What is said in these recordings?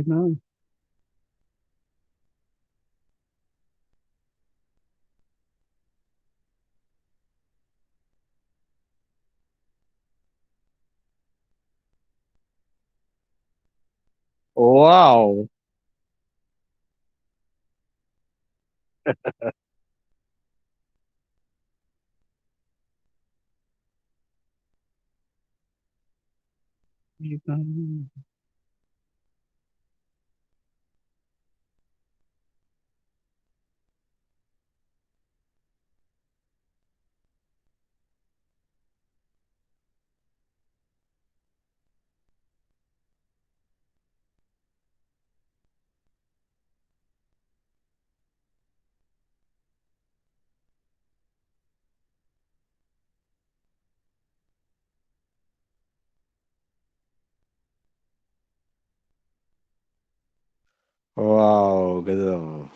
ना। Wow. Wow गजब।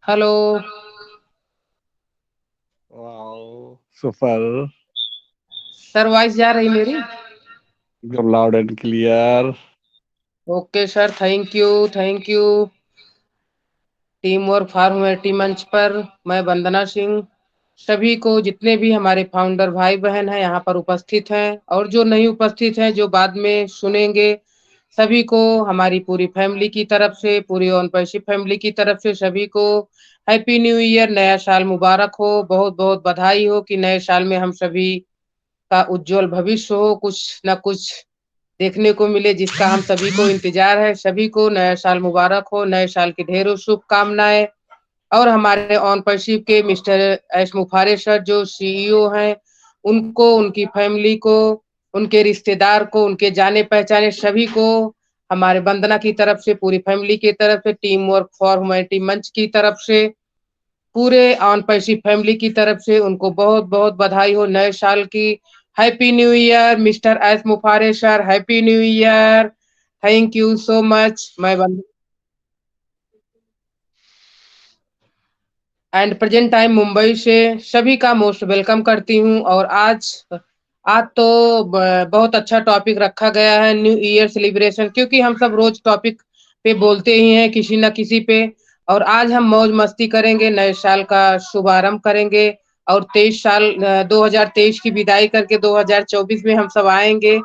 Hello. Wow super. Sir voice जा रही मेरी? एकदम loud and clear. Okay sir, thank you thank you. Team work for humanity मंच पर मैं वंदना सिंह सभी को, जितने भी हमारे फाउंडर भाई बहन हैं यहाँ पर उपस्थित हैं और जो नहीं उपस्थित हैं, जो बाद में सुनेंगे, सभी को हमारी पूरी फैमिली की तरफ से, पूरी ऑन पैशी फैमिली की तरफ से सभी को हैप्पी न्यू ईयर, नया साल मुबारक हो। बहुत बहुत बधाई हो कि नए साल में हम सभी का उज्जवल भविष्य हो, कुछ न कुछ देखने को मिले जिसका हम सभी को इंतजार है। सभी को नया साल मुबारक हो, नए साल की ढेरों शुभकामनाएं। और हमारे ऑनरशिप के मिस्टर एस मुफारे सर जो सीईओ हैं, उनको, उनकी फैमिली को, उनके रिश्तेदार को, उनके जाने पहचाने सभी को हमारे वंदना की तरफ से, पूरी फैमिली की तरफ से, टीम वर्क फॉर ह्यूमैनिटी मंच की तरफ से, पूरे ऑन पैसी फैमिली की तरफ से उनको बहुत बहुत बधाई हो नए साल की। Happy new year mister S मुफारे sir, happy new year. Thank you so much. मैं एंड प्रेजेंट टाइम मुंबई से सभी का मोस्ट वेलकम करती हूँ। और आज आज तो बहुत अच्छा टॉपिक रखा गया है, न्यू ईयर सेलिब्रेशन, क्योंकि हम सब रोज टॉपिक पे बोलते ही हैं किसी न किसी पे। और आज हम मौज मस्ती करेंगे, नए साल का शुभारंभ करेंगे और 2023 की विदाई करके 2024 में हम सब आएंगे।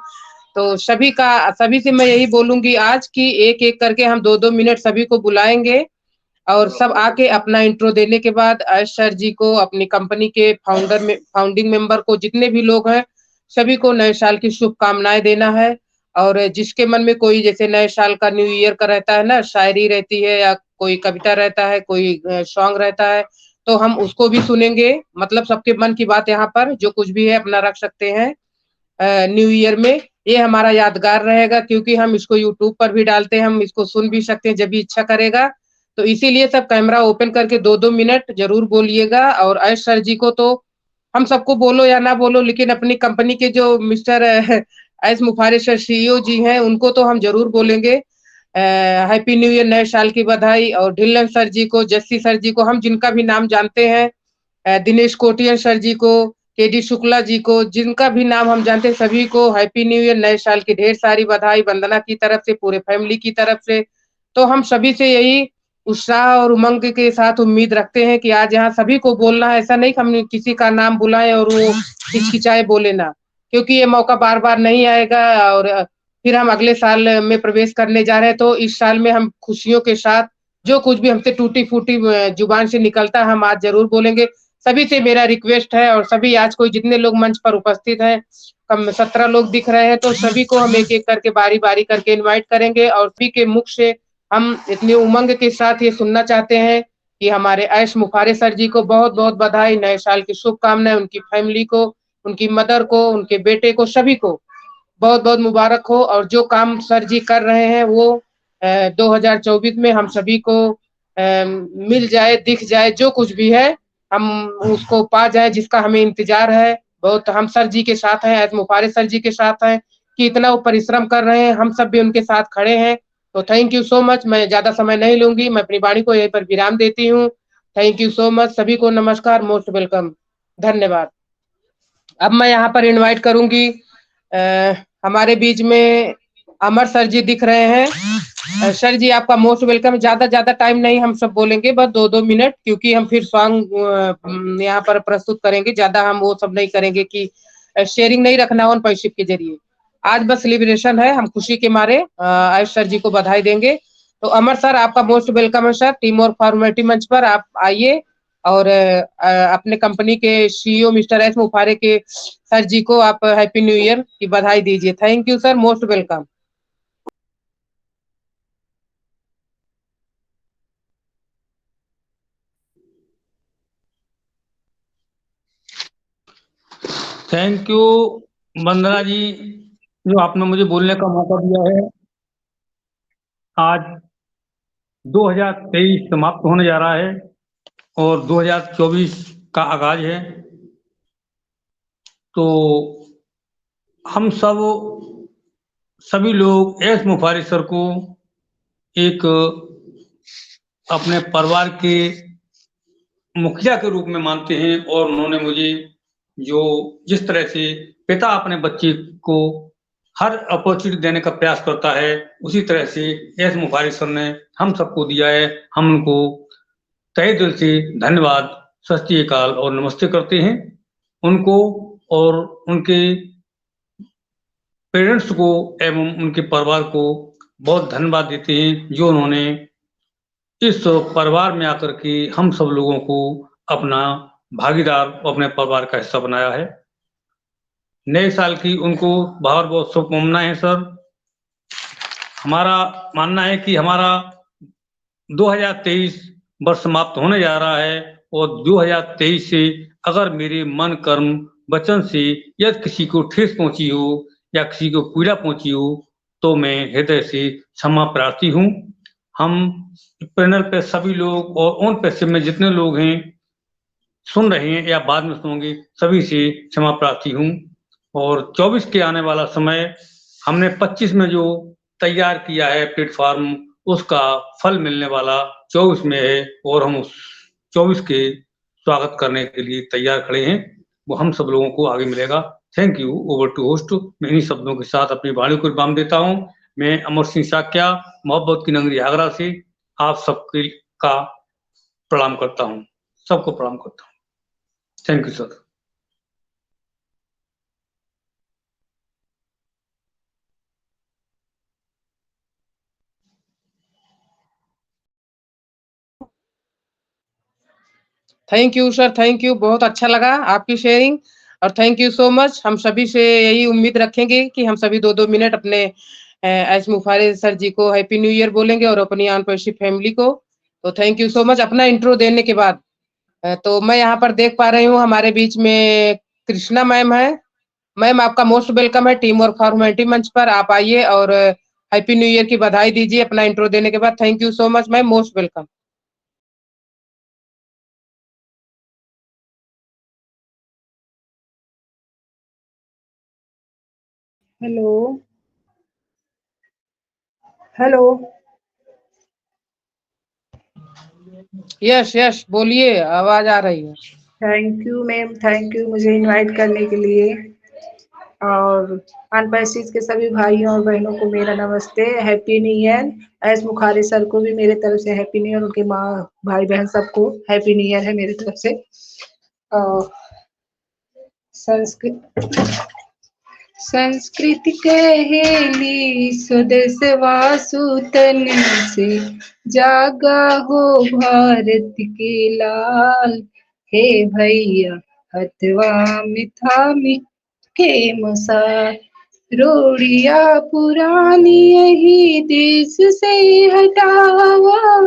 तो सभी से मैं यही बोलूंगी आज की एक एक करके हम 2-2 मिनट सभी को बुलाएंगे और सब आके अपना इंट्रो देने के बाद अर्श सर जी को, अपनी कंपनी के फाउंडिंग मेंबर को, जितने भी लोग हैं सभी को नए साल की शुभकामनाएं देना है। और जिसके मन में कोई जैसे नए साल का न्यू ईयर का रहता है ना, शायरी रहती है या कोई कविता रहता है, कोई सॉन्ग रहता है, तो हम उसको भी सुनेंगे। मतलब सबके मन की बात यहाँ पर जो कुछ भी है अपना रख सकते हैं न्यू ईयर में। ये हमारा यादगार रहेगा क्योंकि हम इसको यूट्यूब पर भी डालते हैं, हम इसको सुन भी सकते हैं जब भी इच्छा करेगा। तो इसीलिए सब कैमरा ओपन करके 2-2 मिनट जरूर बोलिएगा। और ऐश सर जी को तो हम सबको बोलो या ना बोलो, लेकिन अपनी कंपनी के जो मिस्टर एस मुफारिश सर सीईओ जी हैं उनको तो हम जरूर बोलेंगे हैप्पी न्यू ईयर, नए साल की बधाई। और ढिल्लन सर जी को, जस्सी सर जी को, हम जिनका भी नाम जानते हैं, दिनेश कोटियन सर जी को, केडी शुक्ला जी को, जिनका भी नाम हम जानते हैं सभी को हैप्पी न्यू ईयर, नए साल की ढेर सारी बधाई वंदना की तरफ से, पूरे फैमिली की तरफ से। तो हम सभी से यही उत्साह और उमंग के साथ उम्मीद रखते हैं कि आज यहाँ सभी को बोलना है। ऐसा नहीं कि हम किसी का नाम बुलाएं और वो हिचकिचाए बोले ना, क्योंकि ये मौका बार बार नहीं आएगा। और फिर हम अगले साल में प्रवेश करने जा रहे हैं, तो इस साल में हम खुशियों के साथ जो कुछ भी हमसे टूटी फूटी जुबान से निकलता है हम आज जरूर बोलेंगे। सभी से मेरा रिक्वेस्ट है, और सभी आज कोई जितने लोग मंच पर उपस्थित हैं, कम 17 लोग दिख रहे हैं, तो सभी को हम एक एक करके बारी बारी करके इनवाइट करेंगे और सभी के मुख से हम इतने उमंग के साथ ये सुनना चाहते हैं कि हमारे ऐश मुफारे सर जी को बहुत बहुत बधाई, नए साल की शुभकामनाएं, उनकी फैमिली को, उनकी मदर को, उनके बेटे को, सभी को बहुत बहुत मुबारक हो। और जो काम सर जी कर रहे हैं वो 2024 में हम सभी को मिल जाए, दिख जाए, जो कुछ भी है हम उसको पा जाए जिसका हमें इंतजार है। बहुत हम सर जी के साथ हैं, ऐसे मुफारिज सर जी के साथ हैं कि इतना वो परिश्रम कर रहे हैं, हम सब भी उनके साथ खड़े हैं। तो थैंक यू सो मच। मैं ज्यादा समय नहीं लूंगी, मैं अपनी वाणी को यहीं पर विराम देती हूँ। थैंक यू सो मच, सभी को नमस्कार, मोस्ट वेलकम, धन्यवाद। अब मैं यहाँ पर इनवाइट करूंगी हमारे बीच में अमर सर जी दिख रहे हैं। सर जी आपका मोस्ट वेलकम। ज्यादा टाइम नहीं हम सब बोलेंगे, बस 2-2 मिनट, क्योंकि हम फिर सॉन्ग यहाँ पर प्रस्तुत करेंगे। ज्यादा हम वो सब नहीं करेंगे कि शेयरिंग नहीं रखना ऑन पैशिप के जरिए। आज बस सेलिब्रेशन है, हम खुशी के मारे आयुष सर जी को बधाई देंगे। तो अमर सर आपका मोस्ट वेलकम है सर, टीम और फॉर्मेलिटी मंच पर आप आइए और अपने कंपनी के सीईओ मिस्टर एस मुफारे के सर जी को आप हैप्पी न्यू ईयर की बधाई दीजिए। Thank you sir, most welcome. Thank you Vandana ji, जो आपने मुझे बोलने का मौका दिया है। आज 2023 समाप्त होने जा रहा है और 2024 का आगाज है। तो हम सभी लोग एस मुफारी सर को एक अपने परिवार के मुखिया के रूप में मानते हैं, और उन्होंने मुझे जो जिस तरह से पिता अपने बच्चे को हर अपॉर्चुनिटी देने का प्रयास करता है, उसी तरह से एस मुफारी सर ने हम सबको दिया है। हम उनको तहे दिल से धन्यवाद, सत श्री अकाल और नमस्ते करते हैं। उनको और उनके पेरेंट्स को एवं उनके परिवार को बहुत धन्यवाद देते हैं, जो उन्होंने इस परिवार में आकर के हम सब लोगों को अपना भागीदार, अपने परिवार का हिस्सा बनाया है। नए साल की उनको बहुत बहुत शुभकामनाएं हैं सर। हमारा मानना है कि हमारा 2023 वर्ष समाप्त होने जा रहा है, और 2023 से अगर मेरे मन, कर्म, वचन से यदि किसी को ठेस पहुंची हो या किसी को पीड़ा पहुंची हो, तो मैं हृदय से क्षमा प्रार्थी हूँ। हम पैनल पे सभी लोग और ऑन पैसे में जितने लोग हैं, सुन रहे हैं या बाद में सुनेंगे, सभी से क्षमा प्रार्थी हूँ। और 24 के आने वाला समय हमने 25 में जो तैयार किया है प्लेटफॉर्म, उसका फल मिलने वाला 24 में है और हम उस 24 के स्वागत करने के लिए तैयार खड़े हैं। वो हम सब लोगों को आगे मिलेगा। Thank you. Over to host. मैं इन्हीं शब्दों के साथ अपनी वाणी को विराम देता हूँ। मैं अमर सिंह साक्या, मोहब्बत की नगरी आगरा से आप सबके का प्रणाम करता हूँ, सबको प्रणाम करता हूँ। Thank you sir. Thank you sir, thank you. बहुत अच्छा लगा आपकी शेयरिंग और थैंक यू सो मच। हम सभी से यही उम्मीद रखेंगे कि हम सभी 2-2 मिनट अपने एस मुफारिज सर जी को हैप्पी न्यू ईयर बोलेंगे और अपनी अनपेशिप फैमिली को। तो थैंक यू सो मच। अपना इंट्रो देने के बाद तो मैं यहाँ पर देख पा रही हूँ हमारे बीच में कृष्णा मैम है। मैम आपका मोस्ट वेलकम है टीम वर्क फॉर ह्यूमैनिटी मंच पर। आप आइए और हैप्पी न्यू ईयर की बधाई दीजिए अपना इंट्रो देने के बाद। Thank you so much ma'am, most welcome. Hello hello. Yes yes, बोलिए, आवाज आ रही है। Thank you ma'am, thank you मुझे इनवाइट करने के लिए। और अनपैसिज के सभी भाइयों और बहनों को मेरा नमस्ते, हैप्पी न्यू ईयर। एस मुखारी सर को भी मेरे तरफ से हैप्पी न्यू ईयर, उनके माँ भाई बहन सबको हैप्पी न्यू ईयर है मेरी तरफ से। संस्कृत संस्कृति कहेली स्वदेशवा सुतन से, जागा हो भारत के लाल। हे भैया हथवा में थामी के मसाल, रोड़िया पुरानी यही देश से हटावा,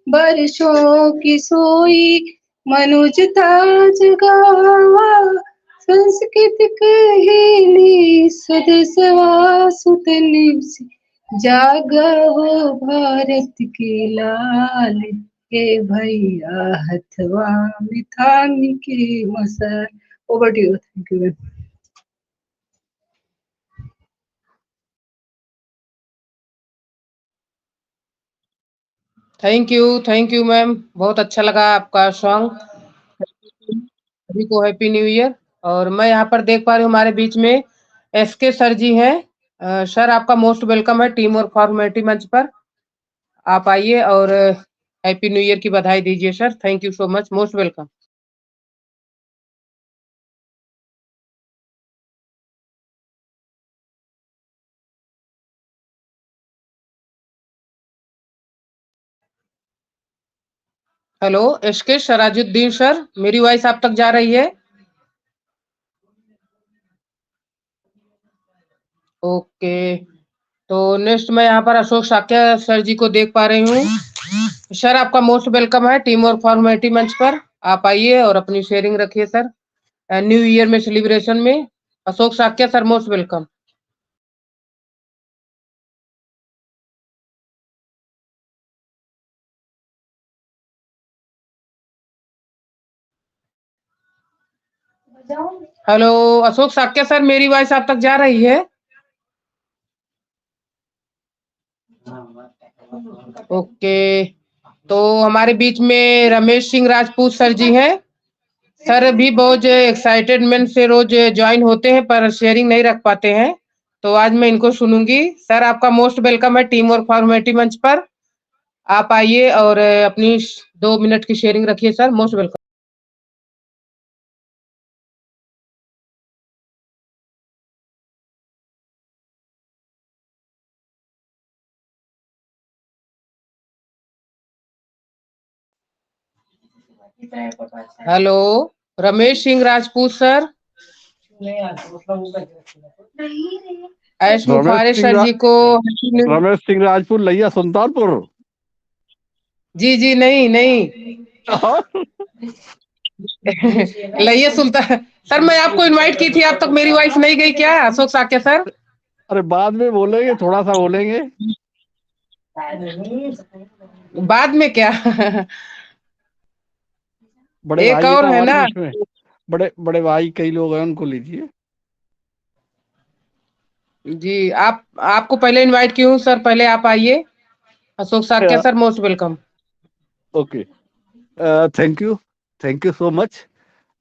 बरसों की सोई मनुजता जगावा। संस्कृत कहेली स्वदेशवा सुतन से, जागा हो भारत के लाल। हे भैया हथवा में थामी के मसाल। Over to you. Thank you. Thank you ma'am, बहुत अच्छा लगा आपका सॉन्ग। सभी को हैप्पी न्यू ईयर। और मैं यहाँ पर देख पा रही हूँ हमारे बीच में एसके सर जी हैं। सर आपका मोस्ट वेलकम है टीम वर्क फॉर ह्यूमैनिटी मंच पर। आप आइए और हैप्पी न्यू ईयर की बधाई दीजिए sir. Thank you so much, most welcome. Hello S K Sarajuddin sir, मेरी वॉइस आप तक जा रही है? ओके, तो नेक्स्ट मैं यहाँ पर अशोक साक्या सर जी को देख पा रही हूँ। सर आपका मोस्ट वेलकम है टीम वर्क फॉर ह्यूमैनिटी मंच पर। आप आइए और अपनी शेयरिंग रखिए सर न्यू ईयर में सेलिब्रेशन में। Ashok Shakya sir, most welcome. Hello Ashok Shakya sir, मेरी वॉइस आप तक जा रही है? ओके, तो हमारे बीच में रमेश सिंह राजपूत सर जी हैं। सर भी बहुत एक्साइटेडमेंट से रोज ज्वाइन होते हैं पर शेयरिंग नहीं रख पाते हैं, तो आज मैं इनको सुनूंगी। सर आपका मोस्ट वेलकम है टीम वर्क फॉर ह्यूमैनिटी मंच पर। आप आइए और अपनी 2 मिनट की शेयरिंग रखिए sir, most welcome. Hello Ramesh Singh Rajput sir, S Mufarij sir ji को रमेश सिंह राजपूत, लैया सुल्तानपुर। जी जी, नहीं नहीं लइया सुल्तान सर, मैं आपको इनवाइट की थी, आप तक मेरी वॉइस नहीं गई क्या अशोक साक्या सर? अरे बाद में बोलेंगे, थोड़ा सा बोलेंगे। बाद में क्या? बड़े एक भाई है और ना है हमारे ना। बीच में। बड़े बड़े भाई कई लोग हैं, उनको लीजिए। जी, आप आपको पहले इनवाइट की हूँ सर, पहले आप आइए। Ashok Shakya sir, most welcome. Okay, thank you, thank you so much.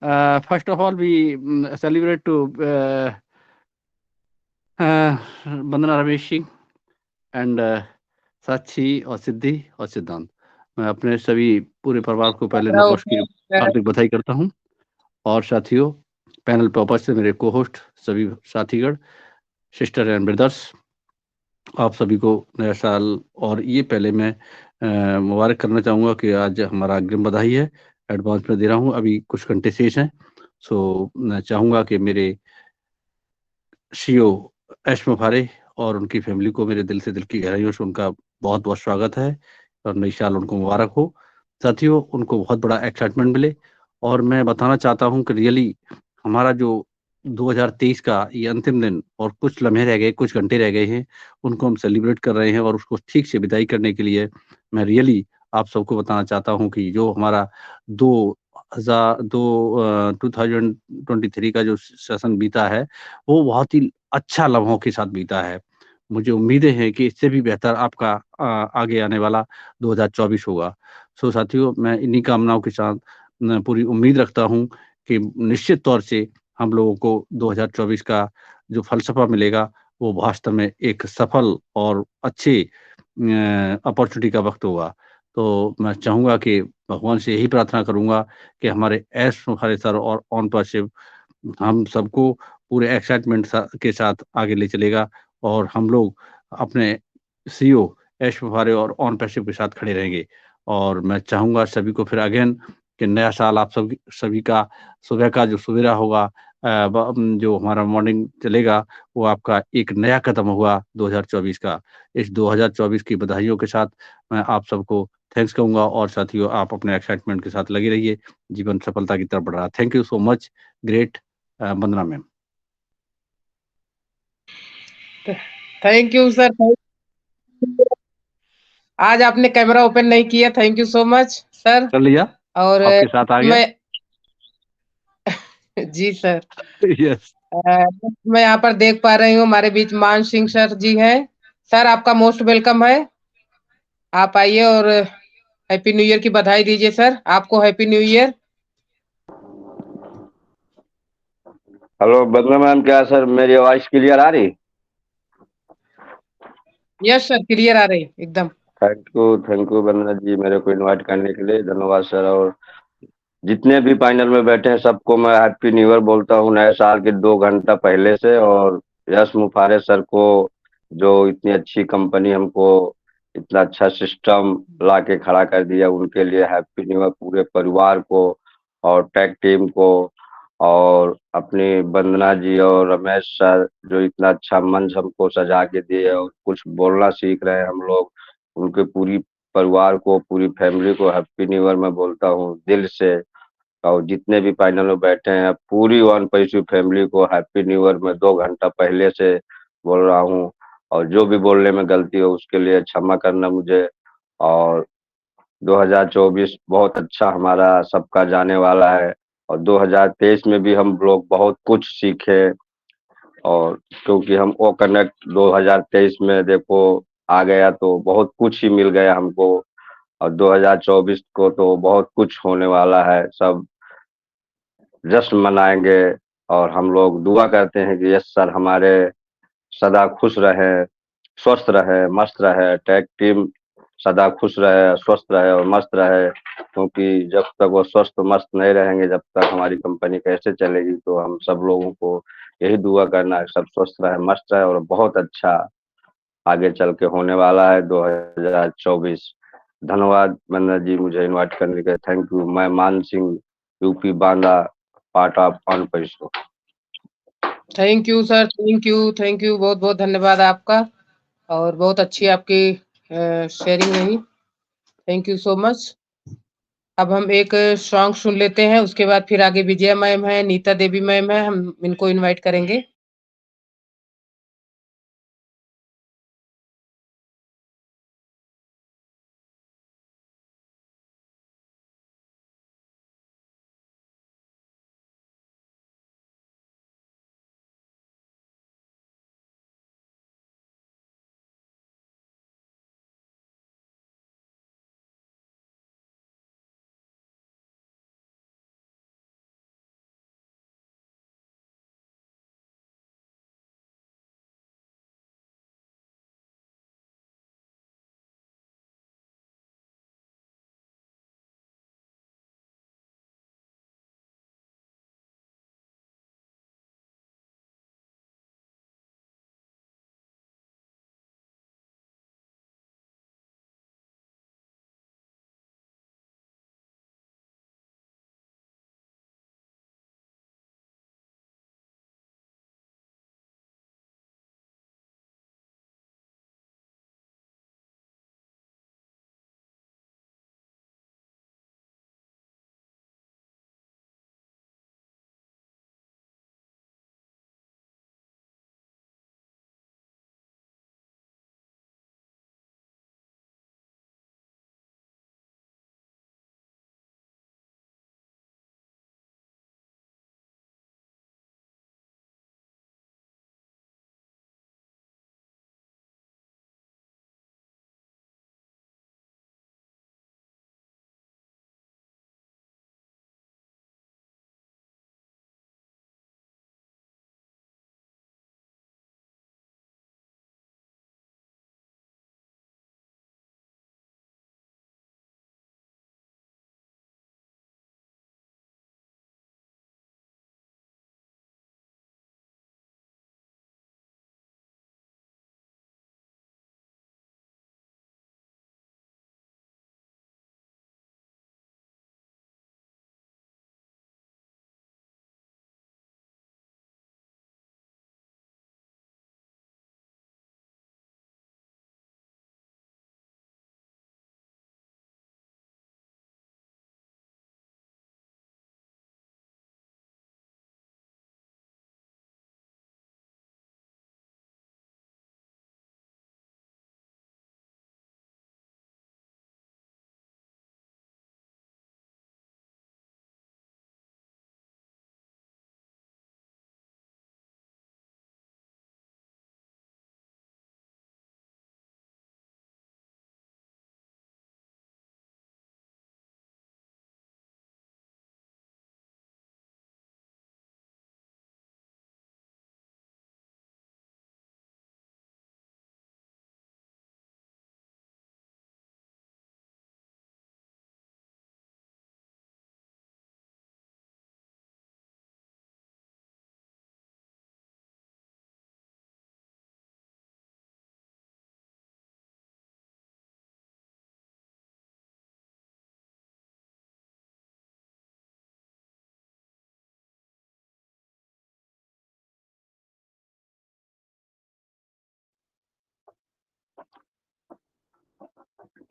First of all we celebrate to Vandana Ramesh Singh and Sakshi और सिद्धि और सिद्धांत। मैं अपने सभी पूरे परिवार को पहले नववर्ष की हार्दिक बधाई करता हूँ। और साथियों, पैनल टॉपर से मेरे को होस्ट सभी साथीगण, सिस्टर एंड ब्रदर्स, आप सभी को नया साल। और ये पहले मैं मुबारक करना चाहूँगा कि आज हमारा अग्रिम बधाई है, एडवांस में दे रहा हूँ, अभी कुछ घंटे शेष हैं। सो मैं चाहूँगा कि मेरे सीईओ एश मुफारे और उनकी फैमिली को मेरे दिल से, दिल की गहराइयों से उनका बहुत बहुत स्वागत है और नई साल उनको मुबारक हो। साथियों, उनको बहुत बड़ा एक्साइटमेंट मिले। और मैं बताना चाहता हूँ कि रियली हमारा जो 2023 का ये अंतिम दिन और कुछ लम्हे रह गए, कुछ घंटे रह गए हैं, उनको हम सेलिब्रेट कर रहे हैं। और उसको ठीक से विदाई करने के लिए मैं रियली आप सबको बताना चाहता हूँ कि जो हमारा 2023 का जो सेशन बीता है, वो बहुत ही अच्छा लम्हों के साथ बीता है। मुझे उम्मीदें हैं कि इससे भी बेहतर आपका आगे आने वाला 2024 होगा। सो साथियों, मैं इन्हीं कामनाओं के साथ पूरी उम्मीद रखता हूँ कि निश्चित तौर से हम लोगों को 2024 का जो फलसफा मिलेगा, वो वास्तव में एक सफल और अच्छे अपॉर्चुनिटी का वक्त होगा। तो मैं चाहूँगा कि भगवान से यही प्रार्थना करूँगा कि हमारे ऐश मुखारे सर और ऑन पर शिव हम सबको पूरे एक्साइटमेंट के साथ आगे ले चलेगा और हम लोग अपने सीईओ ऐश मुफारे और ऑन पैसिव के साथ खड़े रहेंगे। और मैं चाहूंगा सभी को फिर अगेन कि नया साल आप सभी का सुबह का जो सवेरा होगा, जो हमारा मॉर्निंग चलेगा, वो आपका एक नया कदम होगा 2024 का। इस 2024 की बधाइयों के साथ मैं आप सबको थैंक्स कहूंगा। और साथियों, आप अपने एक्साइटमेंट के साथ लगे रहिए, जीवन सफलता की तरफ बढ़ रहा है। Thank you so much. Great. Vandana ma'am. Thank you sir. आज आपने कैमरा ओपन नहीं किया, thank you so much sir. कर लिया, और आपके साथ आ गया। मैं जी सर। यस। मैं यहाँ पर देख पा रही हूँ हमारे बीच मान सिंह सर जी हैं। सर, आपका मोस्ट वेलकम है। आप आइए और हैप्पी न्यू ईयर की बधाई दीजिए सर। आपको हैप्पी न्यू ईयर। हेलो बदला मैम, क्या सर मेरी आवाज क्लियर आ रही? यस सर, क्लियर आ रही एकदम। थैंक यू वंदना जी, मेरे को इनवाइट करने के लिए धन्यवाद सर। और जितने भी पैनल में बैठे हैं सबको मैं हैप्पी न्यू ईयर बोलता हूँ नए साल के 2 घंटा पहले से। और यश मुफारे सर को, जो इतनी अच्छी कंपनी हमको इतना अच्छा सिस्टम ला के खड़ा कर दिया, उनके लिए हैप्पी न्यू ईयर पूरे परिवार को और टेक टीम को। और अपनी वंदना जी और रमेश सर जो इतना अच्छा मंच हमको सजा के दिए और कुछ बोलना सीख रहे हैं हम लोग, उनके पूरी परिवार को, पूरी फैमिली को हैप्पी न्यू ईयर मैं बोलता हूँ दिल से। और जितने भी पैनल में बैठे हैं पूरी वन पैसिव फैमिली को हैप्पी न्यू ईयर मैं 2 घंटा पहले से बोल रहा हूँ। और जो भी बोलने में गलती हो उसके लिए क्षमा करना मुझे। और 2024 बहुत अच्छा हमारा सबका जाने वाला है। और 2023 में भी हम लोग बहुत कुछ सीखे। और क्योंकि हम ओ कनेक्ट 2023 में देखो आ गया तो बहुत कुछ ही मिल गया हमको। और 2024 को तो बहुत कुछ होने वाला है, सब जश्न मनाएंगे। और हम लोग दुआ करते हैं कि यस सर हमारे सदा खुश रहे, स्वस्थ रहे, मस्त रहे, टैग टीम सदा खुश रहे, स्वस्थ रहे और मस्त रहे। क्योंकि जब तक वो स्वस्थ मस्त नहीं रहेंगे, जब तक हमारी कंपनी कैसे चलेगी। तो हम सब लोगों को यही दुआ करना है, सब स्वस्थ रहे, मस्त रहे और बहुत अच्छा आगे चल के होने वाला है 2024। धन्यवाद वंदना जी मुझे इनवाइट करने के, थैंक यू। मैं Maan Singh, UP Banda, part of on पैसो। Thank you sir, thank you, thank you, बहुत बहुत धन्यवाद आपका। और बहुत अच्छी आपकी शेयरिंग रही। Thank you so much. अब हम एक सॉन्ग सुन लेते हैं, उसके बाद फिर आगे विजया मैम है, नीता देवी मैम है, हम इनको इनवाइट करेंगे।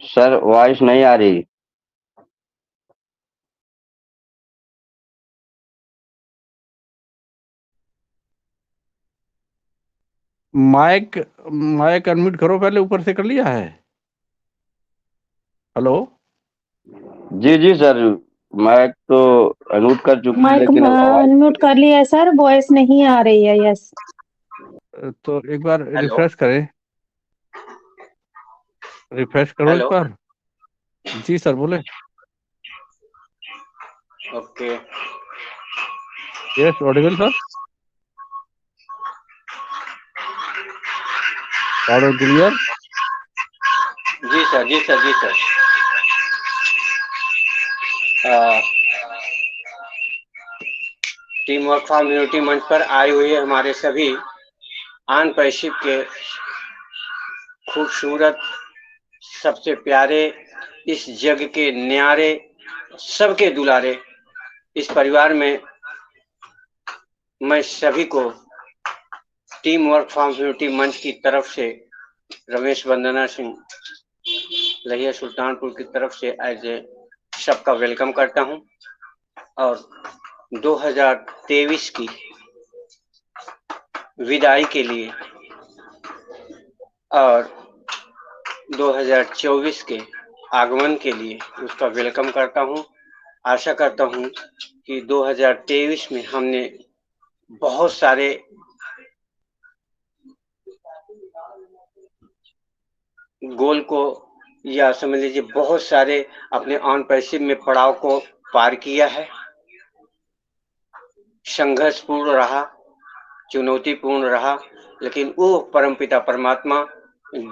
सर वॉइस नहीं आ रही। माइक माइक अनम्यूट करो, पहले ऊपर से कर लिया है? हेलो। जी जी सर, मैं तो अनम्यूट कर चुका हूं, माइक लेकिन आवाज अनम्यूट कर लिया है सर, वॉइस नहीं आ रही है। यस। तो एक बार हेलो रिफ्रेश करें, रिफ्रेश करो एक हेलो बार। जी सर बोले। Okay. Yes audible sir, loud and clear. जी सर, जी सर, जी sir. Team work for unity मंच पर आए हुए हमारे सभी अनपरिचित के खूबसूरत, सबसे प्यारे, इस जग के न्यारे, सबके दुलारे इस परिवार में मैं सभी को टीम वर्क फॉर यूनिटी मंच की तरफ से, रमेश वंदना सिंह लहिया सुल्तानपुर की तरफ से एज ए सबका वेलकम करता हूं। और 2023 की विदाई के लिए और 2024 के आगमन के लिए उसका वेलकम करता हूं। आशा करता हूं कि 2023 में हमने बहुत सारे गोल को, या समझ लीजिए बहुत सारे अपने अनपरिचित में पड़ाव को पार किया है। संघर्षपूर्ण रहा, चुनौतीपूर्ण रहा, लेकिन वो परमपिता परमात्मा,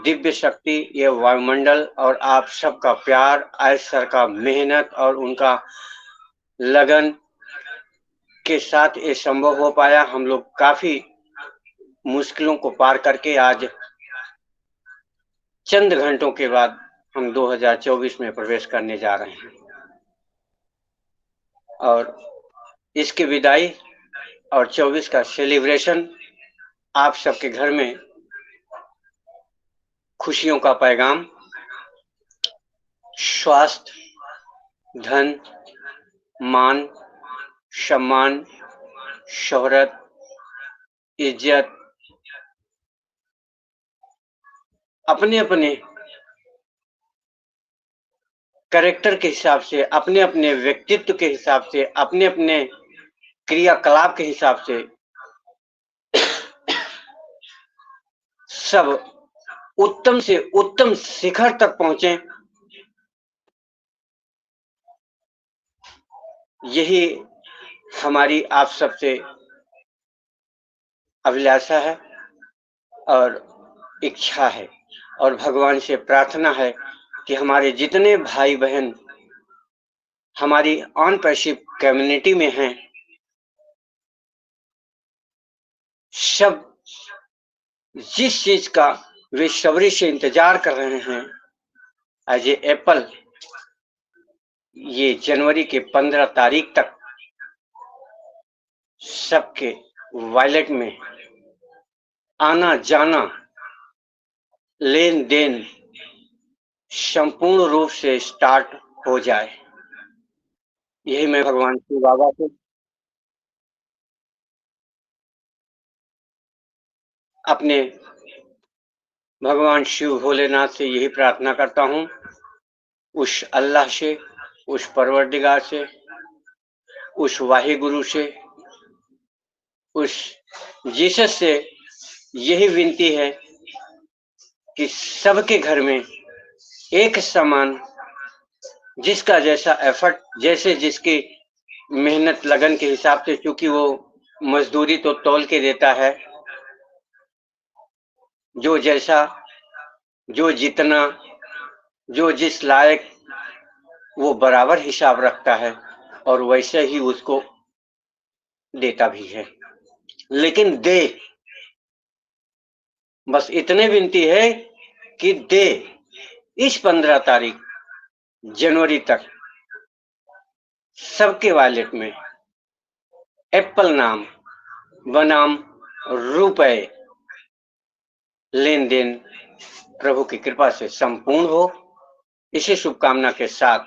दिव्य शक्ति, ये वायुमंडल और आप सबका प्यार, आज सर का मेहनत और उनका लगन के साथ ये संभव हो पाया। हम लोग काफी मुश्किलों को पार करके आज चंद घंटों के बाद हम 2024 में प्रवेश करने जा रहे हैं। और इसकी विदाई और 24 का सेलिब्रेशन आप सबके घर में खुशियों का पैगाम, स्वास्थ्य, धन, मान, सम्मान, शोहरत, इज्जत, अपने अपने कैरेक्टर के हिसाब से, अपने अपने व्यक्तित्व के हिसाब से, अपने अपने क्रियाकलाप के हिसाब से सब उत्तम से उत्तम शिखर तक पहुंचे। यही हमारी आप सबसे अभिलाषा है और इच्छा है, और भगवान से प्रार्थना है कि हमारे जितने भाई बहन हमारी अनपरिचित कम्युनिटी में हैं, सब जिस चीज का बेसब्री से इंतजार कर रहे हैं एज ए एप्पल, ये जनवरी के 15 तारीख तक सबके वॉलेट में आना जाना, लेन देन संपूर्ण रूप से स्टार्ट हो जाए। यही मैं भगवान शिव बाबा से, अपने भगवान शिव भोलेनाथ से यही प्रार्थना करता हूँ। उस अल्लाह से, उस परवरदिगार से, उस वाहिगुरु से, उस जीसस से यही विनती है कि सबके घर में एक समान, जिसका जैसा एफर्ट, जैसे जिसकी मेहनत लगन के हिसाब से, क्योंकि वो मजदूरी तो तौल के देता है, जो जैसा, जो जितना, जो जिस लायक, वो बराबर हिसाब रखता है और वैसे ही उसको देता भी है। लेकिन दे, बस इतने विनती है कि दे। इस 15 तारीख जनवरी तक सबके वॉलेट में एप्पल नाम बनाम रुपए लेन देन प्रभु की कृपा से संपूर्ण हो। इसी शुभकामना के साथ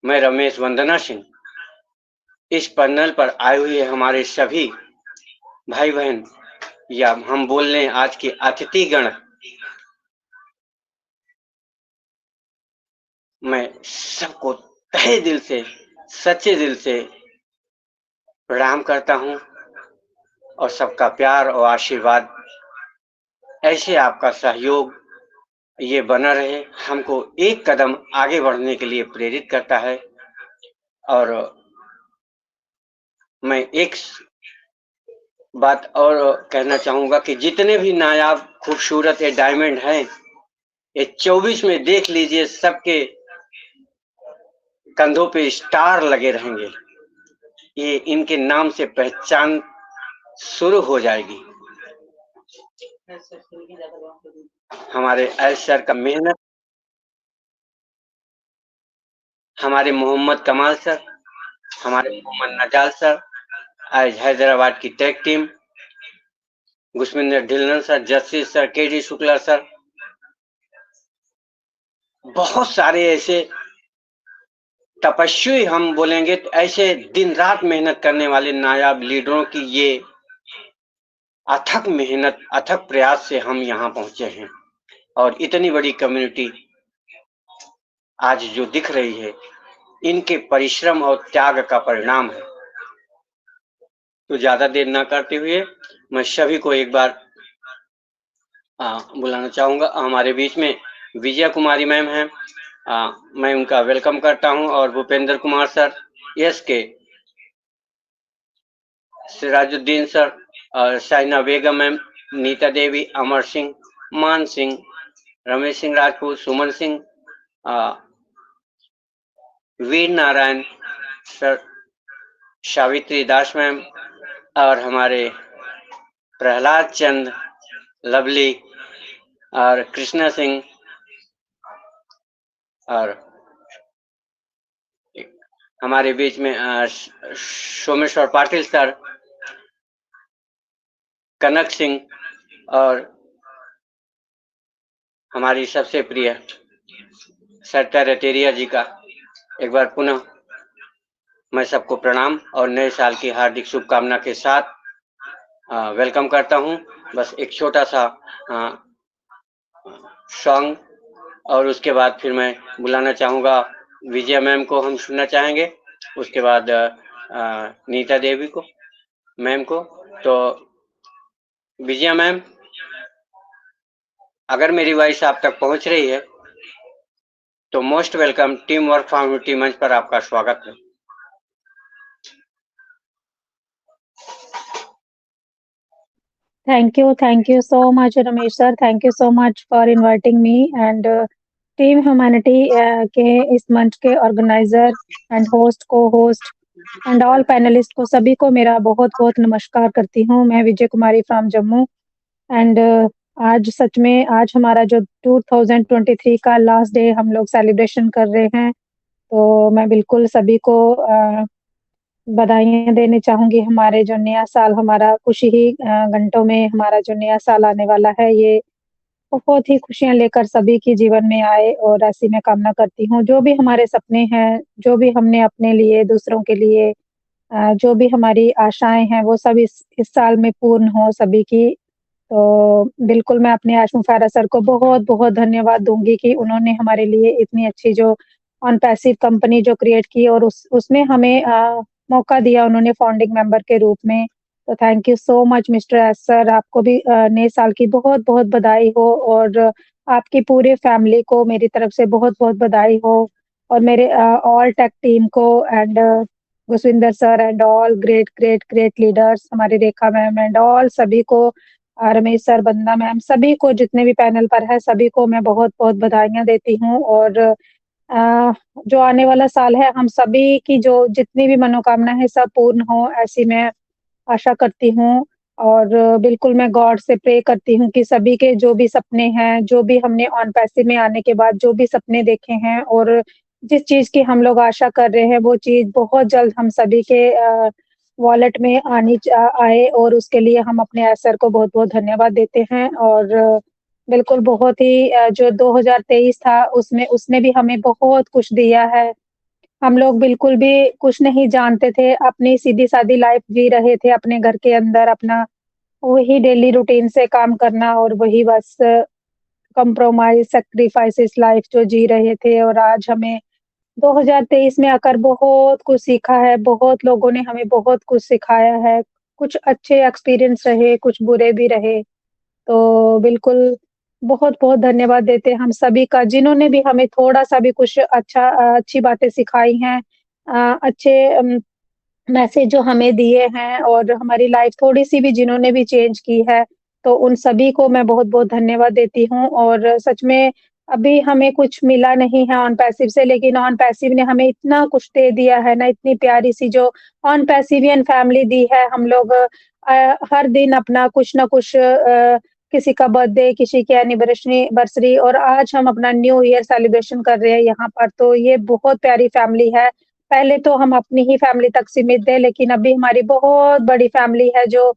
मैं रमेश वंदना सिंह इस पैनल पर आए हुए हमारे सभी भाई बहन या हम बोल लें आज के अतिथिगण, मैं सबको तहे दिल से, सच्चे दिल से प्रणाम करता हूं और सबका प्यार और आशीर्वाद, ऐसे आपका सहयोग ये बना रहे, हमको एक कदम आगे बढ़ने के लिए प्रेरित करता है। और मैं एक बात और कहना चाहूंगा कि जितने भी नायाब खूबसूरत ये डायमंड हैं, ये 24 में देख लीजिए सबके कंधों पे स्टार लगे रहेंगे। ये इनके नाम से पहचान शुरू हो जाएगी। हमारे एस सर का मेहनत, हमारे मोहम्मद कमाल सर, हमारे मोहम्मद नजाल सर, आज हैदराबाद की tech team, Gusminder Dhillon sir, justice sir, KD Shukla sir, बहुत सारे ऐसे तपस्वी हम बोलेंगे तो ऐसे दिन रात मेहनत करने वाले नायाब लीडरों की ये अथक मेहनत, अथक प्रयास से हम यहाँ पहुंचे हैं और इतनी बड़ी कम्युनिटी आज जो दिख रही है, इनके परिश्रम और त्याग का परिणाम है। तो ज्यादा देर ना करते हुए मैं सभी को एक बार बुलाना चाहूंगा। हमारे बीच में विजय कुमारी मैम हैं, मैं उनका वेलकम करता हूं, और भूपेंद्र कुमार सर, यस के, सिराजुद्दीन सर, और शाइना बेगम मैम, नीता देवी, अमर सिंह, मान सिंह, रमेश सिंह राजपूत, सुमन सिंह, वीर नारायण सर, सावित्री दास मैम, और हमारे प्रहलाद चंद, लवली और कृष्णा सिंह, और हमारे बीच में सोमेश्वर पाटिल सर, कनक सिंह, और हमारी सबसे प्रिय सरिता रतेरिया जी का एक बार पुनः मैं सबको प्रणाम और नए साल की हार्दिक शुभकामना के साथ वेलकम करता हूं। बस एक छोटा सा सॉन्ग, और उसके बाद फिर मैं बुलाना चाहूँगा विजय मैम को, हम सुनना चाहेंगे, उसके बाद नीता देवी को, मैम को। तो विजय मैम, अगर मेरी वॉइस आप तक पहुंच रही है तो most welcome, team work formative मंच पर आपका स्वागत है। Thank you so much, Ramesh sir. Thank you so much for inviting me and team humanity के इस मंच के ऑर्गेनाइजर एंड होस्ट, को होस्ट एंड ऑल पैनलिस्ट को सभी को मेरा बहुत बहुत नमस्कार करती हूँ। मैं विजय कुमारी फ्रॉम जम्मू एंड आज सच में आज हमारा जो 2023 का लास्ट डे हम लोग सेलिब्रेशन कर रहे हैं, तो मैं बिल्कुल सभी को बधाइयाँ देना चाहूंगी। हमारे जो नया साल, हमारा कुछ ही घंटों में हमारा जो नया साल आने वाला है, ये बहुत ही खुशियाँ लेकर सभी के जीवन में आए, और ऐसी मैं कामना करती हूँ। जो भी हमारे सपने हैं, जो भी हमने अपने लिए, दूसरों के लिए, जो भी हमारी आशाएं हैं, वो सब इस साल में पूर्ण हो सभी की। तो बिल्कुल मैं अपने आशू फारा सर को बहुत बहुत धन्यवाद दूंगी कि उन्होंने हमारे लिए इतनी अच्छी जो ऑन पैसिव कंपनी जो क्रिएट की, और उसमें हमें मौका दिया उन्होंने फाउंडिंग मेंबर के रूप में। तो thank you so much mister S sir, आपको भी नए साल की बहुत बहुत बधाई हो, और आपकी पूरे फैमिली को मेरी तरफ से बहुत बहुत बधाई हो, और मेरे ऑल टेक टीम को and Gusvinder sir and all great great great leaders, हमारी रेखा मैम एंड ऑल सभी को, रमेश सर, वंदना मैम, सभी को जितने भी पैनल पर है सभी को मैं बहुत बहुत बधाइयाँ देती हूँ। और जो आने वाला साल है, हम सभी की जो जितनी भी मनोकामना है सब पूर्ण हो, ऐसी मैं आशा करती हूँ। और बिल्कुल मैं गॉड से प्रे करती हूँ कि सभी के जो भी सपने हैं, जो भी हमने ऑन पैसिव में आने के बाद जो भी सपने देखे हैं, और जिस चीज की हम लोग आशा कर रहे हैं, वो चीज बहुत जल्द हम सभी के वॉलेट में आए, और उसके लिए हम अपने सर को बहुत बहुत धन्यवाद देते हैं। और बिल्कुल बहुत ही जो 2023 था उसमें उसने भी हमें बहुत कुछ दिया है। हम लोग बिल्कुल भी कुछ नहीं जानते थे, अपनी सीधी-सादी लाइफ़ जी रहे थे अपने घर के अंदर, अपना वही डेली रूटीन से काम करना और वही बस कॉम्प्रोमाइज़, सैक्रिफाइसेस लाइफ़ जो जी रहे थे और आज हमें 2023 में आकर बहुत कुछ सीखा है, बहुत लोगों ने हमें बहुत कुछ सिखाया है। कुछ अच्छे एक्सपीरियंस रहे, कुछ बुरे भी रहे। तो बिल्कुल बहुत-बहुत धन्यवाद देते हैं हम सभी का जिन्होंने भी हमें थोड़ा-सा भी कुछ अच्छी बातें सिखाई हैं। अच्छे मैसेज जो हमें दिए हैं और हमारी लाइफ थोड़ी-सी भी जिन्होंने भी चेंज की है, तो उन सभी को मैं बहुत-बहुत धन्यवाद देती हूँ और सच में अभी हमें कुछ मिला नहीं है ऑन पैसिव से, लेकिन ऑन पैसिव ने हमें इतना कुछ दे दिया है ना, इतनी प्यारी-सी जो ऑन पैसिवियन फैमिली दी है। हम लोग हर दिन अपना कुछ ना कुछ किसी का बर्थडे, किसी की एनिवर्सरी और आज हम अपना न्यू ईयर सेलिब्रेशन कर रहे हैं यहाँ पर, तो ये बहुत प्यारी फैमिली है। पहले तो हम अपनी ही फैमिली तक सीमित थे, लेकिन अभी हमारी बहुत बड़ी फैमिली है जो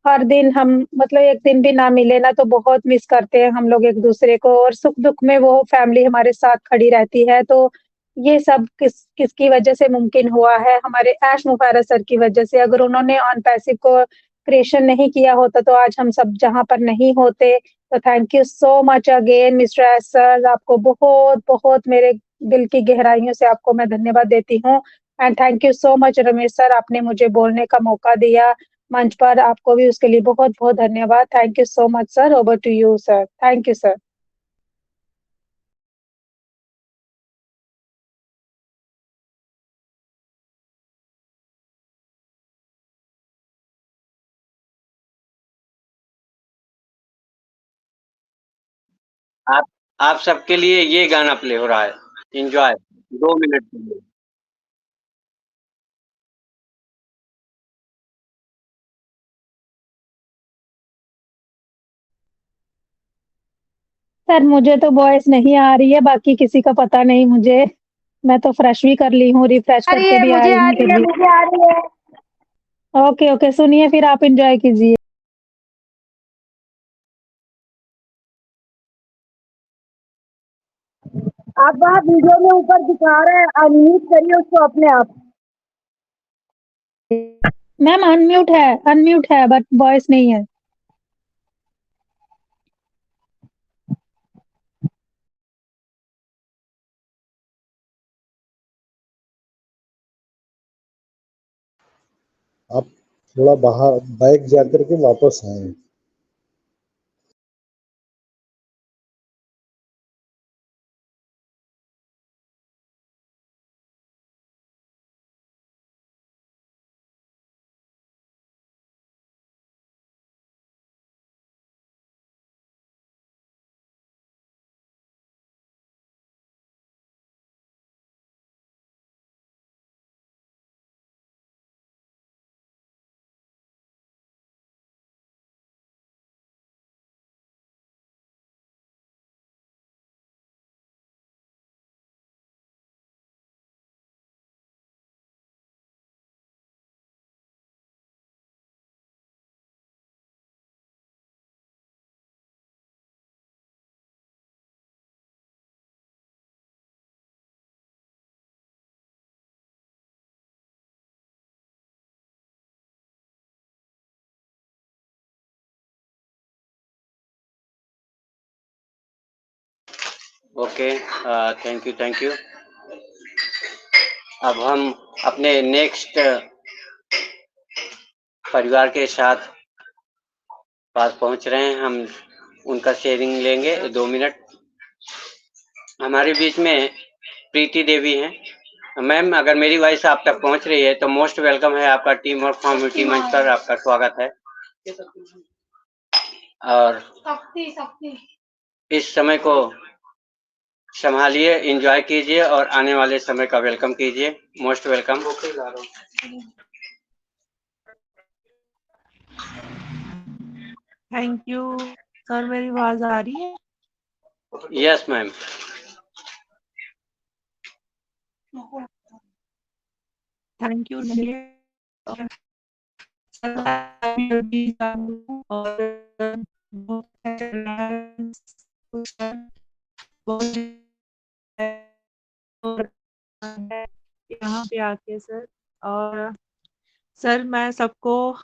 हर दिन हम मतलब एक दिन भी ना मिले ना तो बहुत मिस करते हैं हम लोग एक-दूसरे को और सुख-दुख में वो फैमिली हमारे साथ खड़ी रहती है। तो ये सब किसकी वजह से मुमकिन हुआ है, हमारे ऐश मुफारा सर की वजह से। अगर उन्होंने ऑन पैसिव को क्रिएशन नहीं किया होता तो आज हम सब जहाँ पर नहीं होते। तो thank you so much again mister S sir, आपको बहुत-बहुत मेरे दिल की गहराइयों से आपको मैं धन्यवाद देती हूँ and thank you so much Ramesh sir, आपने मुझे बोलने का मौका दिया मंच पर, आपको भी उसके लिए बहुत-बहुत धन्यवाद। Thank you so much sir, over to you sir. Thank you sir. आप आप सबके लिए ये गाना प्ले हो रहा है, एन्जॉय 2 मिनट के लिए। सर मुझे तो वॉइस नहीं आ रही है, बाकी किसी का पता नहीं मुझे। मैं तो फ्रेश भी कर ली हूँ, रिफ्रेश करके भी आई हूँ फिर भी। मुझे आ रही है। ओके, ओके सुनिए फिर आप एन्जॉय कीजिए। आप वहाँ वीडियो में ऊपर दिखा रहे हैं, अनम्यूट करिए उसको अपने आप। मैम अनम्यूट है बट वॉइस नहीं है। आप थोड़ा बाहर बैक जाकर के वापस आए। Okay, thank you. अब हम अपने नेक्स्ट परिवार के साथ पास पहुंच रहे हैं। हम उनका शेयरिंग लेंगे 2 मिनट। हमारे बीच में प्रीति देवी हैं। मैम अगर मेरी वॉइस आप तक पहुंच रही है तो मोस्ट वेलकम है आपका टीम वर्क कम्युनिटी मंच पर आपका स्वागत है। और इस समय को संभालिए, एंजॉय कीजिए और आने वाले समय का वेलकम कीजिए। Most welcome. Thank you sir, मेरी आवाज आ रही है? Yes ma'am. थैंक यू और यहाँ पे आके सर, और सर मैं सबको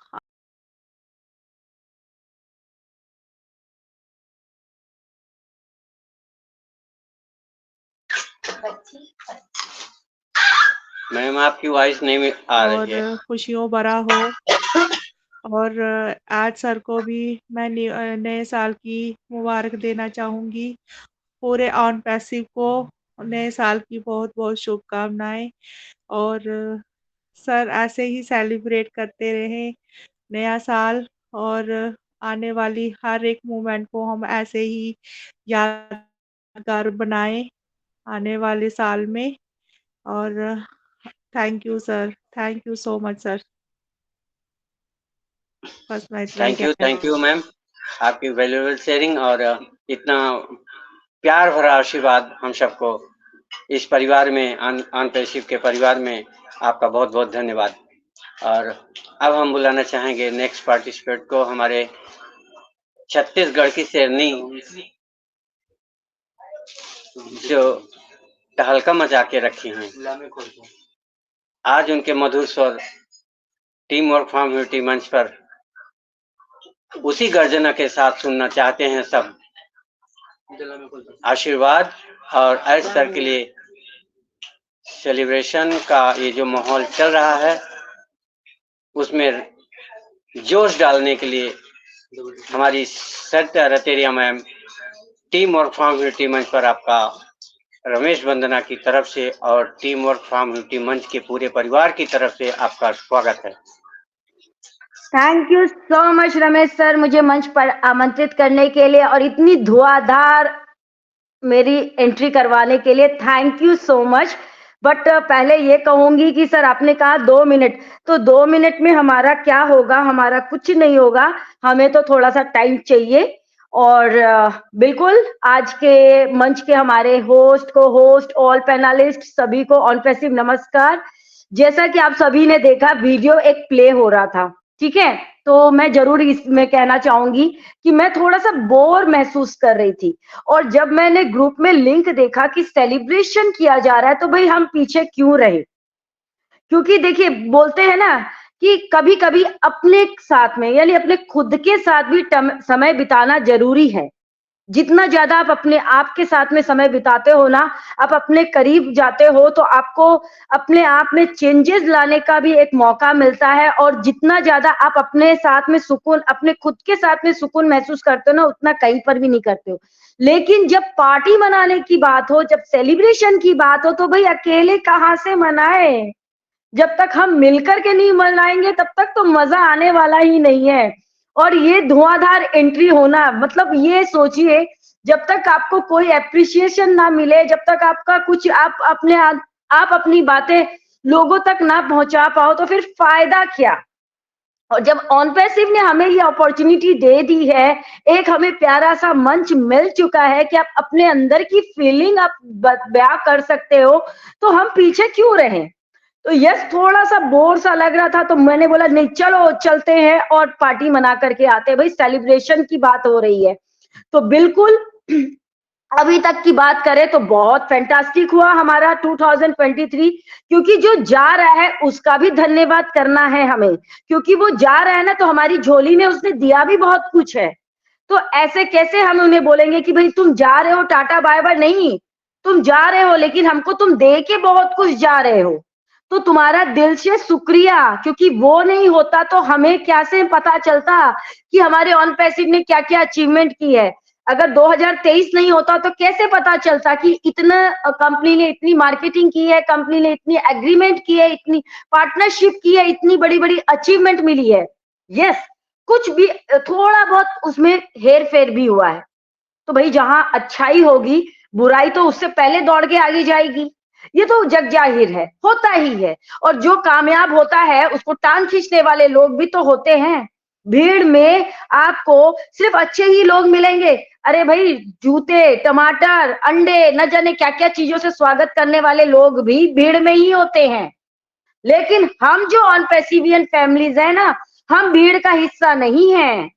मैम आपकी वॉइस नहीं आ रही है। और खुशियों भरा हो। और आज सर को भी मैं नए साल की मुबारक देना चाहूँगी। पूरे ऑन पैसिव को नए साल की बहुत-बहुत शुभकामनाएँ। और सर ऐसे ही सेलिब्रेट करते रहें नया साल, और आने वाली हर एक मोमेंट को हम ऐसे ही यादगार बनाएँ आने वाले साल में। और thank you sir, thank you so much sir. बस मैं इतना ही थैंक यू मैम, आपकी वैल्यूएबल शेयरिंग और इतना प्यार भरा आशीर्वाद हम सबको इस परिवार में, ऑन पैसिव के परिवार में आपका बहुत बहुत धन्यवाद। और अब हम बुलाना चाहेंगे नेक्स्ट पार्टिसिपेंट को, हमारे छत्तीसगढ़ की शेरनी जो तहलका मचा के रखी हैं। आज उनके मधुर स्वर टीम वर्क फ्रॉम यूनिटी मंच पर उसी गर्जना के साथ सुनना चाहते हैं सब। आशीर्वाद और अर्ज सर के लिए सेलिब्रेशन का ये जो माहौल चल रहा है उसमें जोश डालने के लिए हमारी Sarita Rateria ma'am team work from unity मंच पर आपका रमेश वंदना की तरफ से और टीम वर्क फ्रॉम यूनिटी मंच के पूरे परिवार की तरफ से आपका स्वागत है। Thank you so much Ramesh sir, मुझे मंच पर आमंत्रित करने के लिए और इतनी धुआंधार मेरी एंट्री करवाने के लिए thank you so much. But पहले ये कहूंगी कि सर आपने कहा 2 मिनट, तो 2 मिनट में हमारा क्या होगा, हमारा कुछ नहीं होगा, हमें तो थोड़ा सा टाइम चाहिए। और बिल्कुल आज के मंच के हमारे होस्ट, को होस्ट, ऑल पैनलिस्ट सभी को ऑन पैसिव नमस्कार। जैसा कि आप सभी ने देखा वीडियो एक प्ले हो रहा था, ठीक है, तो मैं जरूर इसमें कहना चाहूंगी कि मैं थोड़ा सा बोर महसूस कर रही थी। और जब मैंने ग्रुप में लिंक देखा कि सेलिब्रेशन किया जा रहा है तो भाई हम पीछे क्यों रहे। क्योंकि देखिए बोलते हैं ना कि कभी कभी अपने साथ में यानी अपने खुद के साथ भी समय बिताना जरूरी है। जितना ज्यादा आप अपने आप के साथ में समय बिताते हो ना, आप अपने करीब जाते हो तो आपको अपने आप में चेंजेस लाने का भी एक मौका मिलता है। और जितना ज्यादा आप अपने साथ में सुकून, अपने खुद के साथ में सुकून महसूस करते हो ना, उतना कहीं पर भी नहीं करते हो। लेकिन जब पार्टी मनाने की बात हो, जब सेलिब्रेशन की बात हो, तो भाई अकेले कहाँ से मनाए। जब तक हम मिलकर के नहीं मनाएंगे तब तक तो मजा आने वाला ही नहीं है। और ये धुआंधार एंट्री होना, मतलब ये सोचिए जब तक आपको कोई एप्रिसिएशन ना मिले, जब तक आपका कुछ आप अपनी बातें लोगों तक ना पहुंचा पाओ तो फिर फायदा क्या। और जब ऑन पैसिव ने हमें ये अपॉर्चुनिटी दे दी है, एक हमें प्यारा सा मंच मिल चुका है कि आप अपने अंदर की फीलिंग आप बयां कर सकते हो, तो हम पीछे क्यों रहें। तो यस, थोड़ा सा बोर सा लग रहा था तो मैंने बोला नहीं चलो चलते हैं और पार्टी मना करके आते हैं। भाई सेलिब्रेशन की बात हो रही है तो बिल्कुल अभी तक की बात करें तो बहुत फैंटास्टिक हुआ हमारा 2023। क्योंकि जो जा रहा है उसका भी धन्यवाद करना है हमें, क्योंकि वो जा रहा है ना तो हमारी झोली में उसने दिया भी बहुत कुछ है। तो ऐसे कैसे हम उन्हें बोलेंगे कि भाई तुम जा रहे हो टाटा बाय बाय, नहीं, तुम जा रहे हो लेकिन हमको तुम दे के बहुत कुछ जा रहे हो, तो तुम्हारा दिल से शुक्रिया। क्योंकि वो नहीं होता तो हमें कैसे पता चलता कि हमारे ऑन पैसिव ने क्या क्या अचीवमेंट की है। अगर 2023 नहीं होता तो कैसे पता चलता कि इतना कंपनी ने इतनी मार्केटिंग की है, कंपनी ने इतनी एग्रीमेंट की है, इतनी पार्टनरशिप की है, इतनी बड़ी बड़ी अचीवमेंट मिली है। यस, कुछ भी थोड़ा बहुत उसमें हेर फेर भी हुआ है। तो भाई जहां अच्छाई होगी बुराई तो उससे पहले दौड़ के आगे जाएगी, ये तो जग जाहिर है, होता ही है। और जो कामयाब होता है उसको टांग खींचने वाले लोग भी तो होते हैं। भीड़ में आपको सिर्फ अच्छे ही लोग मिलेंगे। अरे भाई जूते, टमाटर, अंडे, न जाने क्या क्या चीजों से स्वागत करने वाले लोग भी भीड़ में ही होते हैं। लेकिन हम जो ऑन पैसिवियन फैमिलीज है ना, हम भीड़ का हिस्सा नहीं है,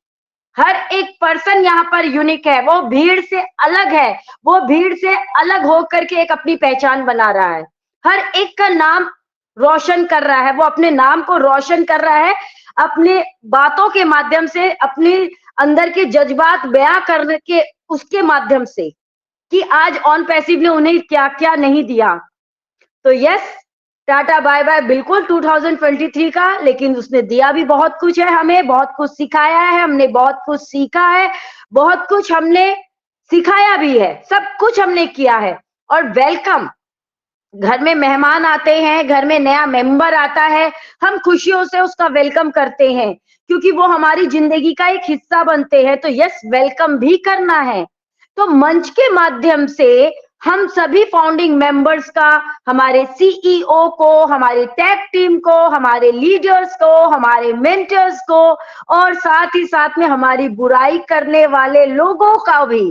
हर एक पर्सन यहाँ पर यूनिक है, वो भीड़ से अलग है, वो भीड़ से अलग होकर के एक अपनी पहचान बना रहा है, हर एक का नाम रोशन कर रहा है, वो अपने नाम को रोशन कर रहा है अपने बातों के माध्यम से, अपने अंदर के जज्बात बयां करने के उसके माध्यम से, कि आज ऑन पैसिव ने उन्हें क्या क्या नहीं दिया। तो यस, टाटा बाय बाय बिल्कुल 2023 का, लेकिन उसने दिया भी बहुत कुछ है, हमें बहुत कुछ सिखाया है, हमने बहुत कुछ सीखा है, बहुत कुछ हमने सिखाया भी है, सब कुछ हमने किया है। और वेलकम, घर में मेहमान आते हैं, घर में नया मेंबर आता है, हम खुशियों से उसका वेलकम करते हैं, क्योंकि वो हमारी जिंदगी का एक हिस्सा बनते हैं। तो यस, वेलकम भी करना है। तो मंच के माध्यम से हम सभी फाउंडिंग मेंबर्स का, हमारे सीईओ को, हमारे टेक टीम को, हमारे लीडर्स को, हमारे मेंटर्स को, और साथ ही साथ में हमारी बुराई करने वाले लोगों का भी,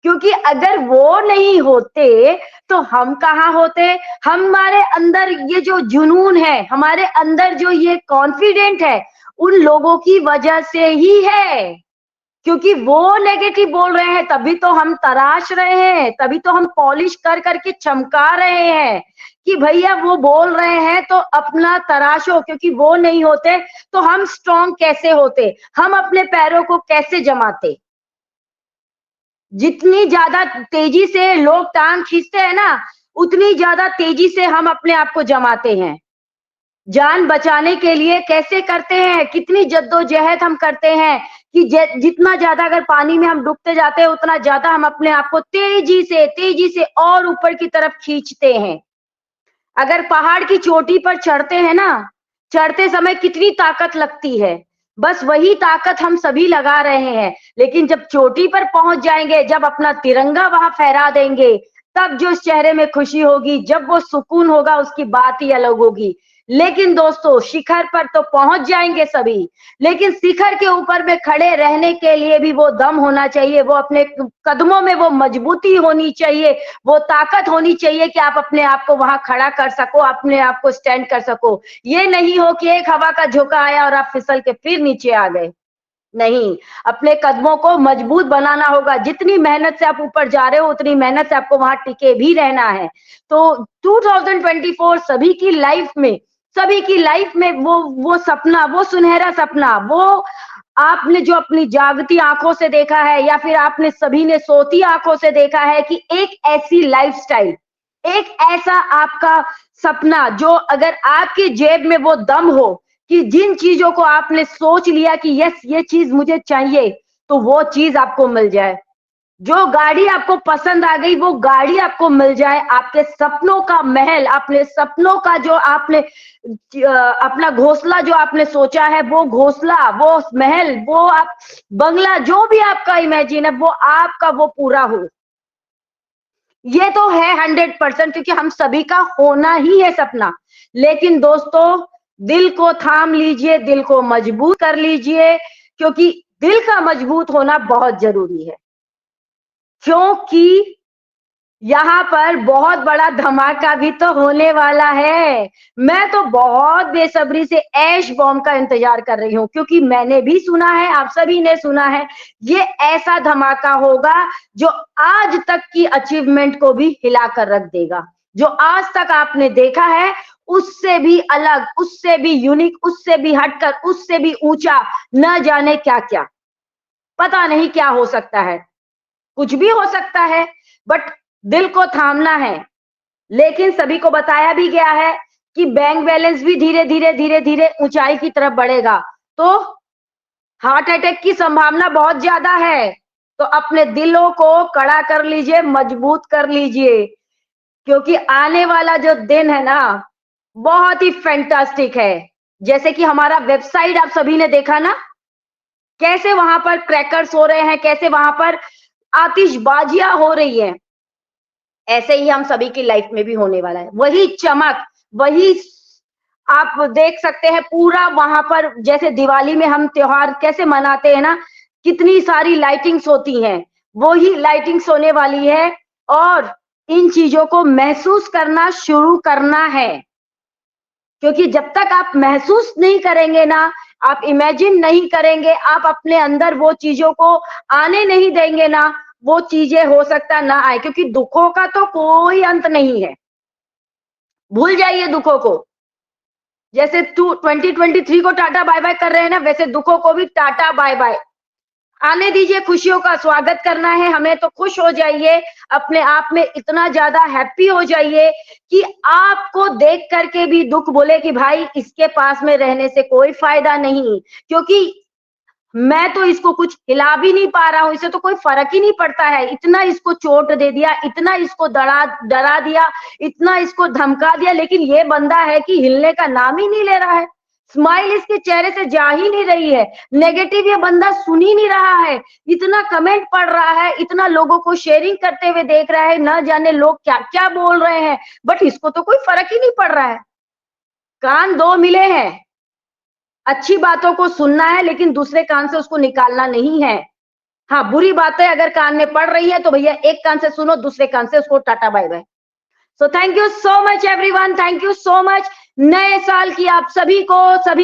क्योंकि अगर वो नहीं होते तो हम कहाँ होते। हमारे अंदर ये जो जुनून है, हमारे अंदर जो ये कॉन्फिडेंट है, उन लोगों की वजह से ही है, क्योंकि वो नेगेटिव बोल रहे हैं तभी तो हम तराश रहे हैं, तभी तो हम पॉलिश कर करके चमका रहे हैं कि भैया वो बोल रहे हैं तो अपना तराशो, क्योंकि वो नहीं होते तो हम स्ट्रॉन्ग कैसे होते, हम अपने पैरों को कैसे जमाते। जितनी ज्यादा तेजी से लोग टांग खींचते हैं ना, उतनी ज्यादा तेजी से हम अपने आप को जमाते हैं। जान बचाने के लिए कैसे करते हैं, कितनी जद्दोजहद हम करते हैं कि जितना ज्यादा अगर पानी में हम डूबते जाते हैं, उतना ज्यादा हम अपने आप को तेजी से और ऊपर की तरफ खींचते हैं। अगर पहाड़ की चोटी पर चढ़ते हैं ना, चढ़ते समय कितनी ताकत लगती है, बस वही ताकत हम सभी लगा रहे हैं। लेकिन जब चोटी पर पहुंच जाएंगे, जब अपना तिरंगा वहां फहरा देंगे, तब जो उस चेहरे में खुशी होगी, जब वो सुकून होगा, उसकी बात ही अलग होगी। लेकिन दोस्तों, शिखर पर तो पहुंच जाएंगे सभी, लेकिन शिखर के ऊपर में खड़े रहने के लिए भी वो दम होना चाहिए, वो अपने कदमों में वो मजबूती होनी चाहिए, वो ताकत होनी चाहिए कि आप अपने आप को वहां खड़ा कर सको, अपने आप को स्टैंड कर सको। ये नहीं हो कि एक हवा का झोंका आया और आप फिसल के फिर नीचे आ गए। नहीं, अपने कदमों को मजबूत बनाना होगा। जितनी मेहनत से आप ऊपर जा रहे हो, उतनी मेहनत से आपको वहां टिके भी रहना है। तो 2024 सभी की लाइफ में वो सपना, वो सुनहरा सपना, वो आपने जो अपनी जागती आंखों से देखा है, या फिर आपने सभी ने सोती आंखों से देखा है कि एक ऐसी लाइफस्टाइल, एक ऐसा आपका सपना जो अगर आपकी जेब में वो दम हो कि जिन चीजों को आपने सोच लिया कि यस ये चीज मुझे चाहिए, तो वो चीज आपको मिल जाए। जो गाड़ी आपको पसंद आ गई, वो गाड़ी आपको मिल जाए। आपके सपनों का महल, अपने सपनों का जो आपने अपना घोंसला जो आपने सोचा है, वो घोंसला, वो महल, वो आप बंगला, जो भी आपका इमेजिन है, वो आपका वो पूरा हो। ये तो है 100%, क्योंकि हम सभी का होना ही है सपना। लेकिन दोस्तों, दिल को थाम लीजिए, दिल को मजबूत कर लीजिए, क्योंकि दिल का मजबूत होना बहुत जरूरी है। क्योंकि यहाँ पर बहुत बड़ा धमाका भी तो होने वाला है। मैं तो बहुत बेसब्री से ऐश बॉम्ब का इंतजार कर रही हूँ, क्योंकि मैंने भी सुना है, आप सभी ने सुना है, ये ऐसा धमाका होगा जो आज तक की अचीवमेंट को भी हिला कर रख देगा। जो आज तक आपने देखा है, उससे भी अलग, उससे भी यूनिक, उससे भी हटकर, उससे भी ऊंचा, न जाने क्या क्या, पता नहीं क्या हो सकता है, कुछ भी हो सकता है, बट दिल को थामना है। लेकिन सभी को बताया भी गया है कि बैंक बैलेंस भी धीरे धीरे ऊंचाई की तरफ बढ़ेगा, तो हार्ट अटैक की संभावना बहुत ज्यादा है। तो अपने दिलों को कड़ा कर लीजिए, मजबूत कर लीजिए, क्योंकि आने वाला जो दिन है ना, बहुत ही फैंटास्टिक है। जैसे कि हमारा वेबसाइट आप सभी ने देखा ना, कैसे वहां पर क्रैकर्स हो रहे हैं, कैसे वहां पर आतिशबाजियां हो रही है, ऐसे ही हम सभी की लाइफ में भी होने वाला है। वही चमक, वही आप देख सकते हैं पूरा वहां पर, जैसे दिवाली में हम त्योहार कैसे मनाते हैं ना, कितनी सारी लाइटिंग्स होती हैं, वही लाइटिंग्स होने वाली है। और इन चीजों को महसूस करना शुरू करना है, क्योंकि जब तक आप महसूस नहीं करेंगे ना, आप इमेजिन नहीं करेंगे, आप अपने अंदर वो चीजों को आने नहीं देंगे ना, वो चीजें हो सकता ना आए, क्योंकि दुखों का तो कोई अंत नहीं है। भूल जाइए दुखों को। जैसे 2023 को टाटा बाय बाय कर रहे हैं ना, वैसे दुखों को भी टाटा बाय बाय। आने दीजिए, खुशियों का स्वागत करना है हमें, तो खुश हो जाइए, अपने आप में इतना ज्यादा हैप्पी हो जाइए कि आपको देख करके भी दुख बोले कि भाई इसके पास में रहने से कोई फायदा नहीं, क्योंकि मैं तो इसको कुछ हिला भी नहीं पा रहा हूं, इसे तो कोई फर्क ही नहीं पड़ता है। इतना इसको चोट दे दिया, इतना इसको डरा दिया, इतना इसको धमका दिया, लेकिन ये बंदा है कि हिलने का नाम ही नहीं ले रहा है। स्माइल इसके चेहरे से जा ही नहीं रही है, नेगेटिव ये बंदा सुन ही नहीं रहा है। इतना कमेंट पढ़ रहा है, इतना लोगों को शेयरिंग करते हुए देख रहा है, न जाने लोग क्या क्या बोल रहे हैं, बट इसको तो कोई फर्क ही नहीं पड़ रहा है। कान दो मिले हैं, अच्छी बातों को सुनना है, लेकिन दूसरे कान से उसको निकालना नहीं है। हाँ, बुरी बातें अगर कान में पड़ रही है तो भैया एक कान से सुनो, दूसरे कान से उसको टाटा bye bye. So thank you so much everyone, thank you so much. नए साल की आप सभी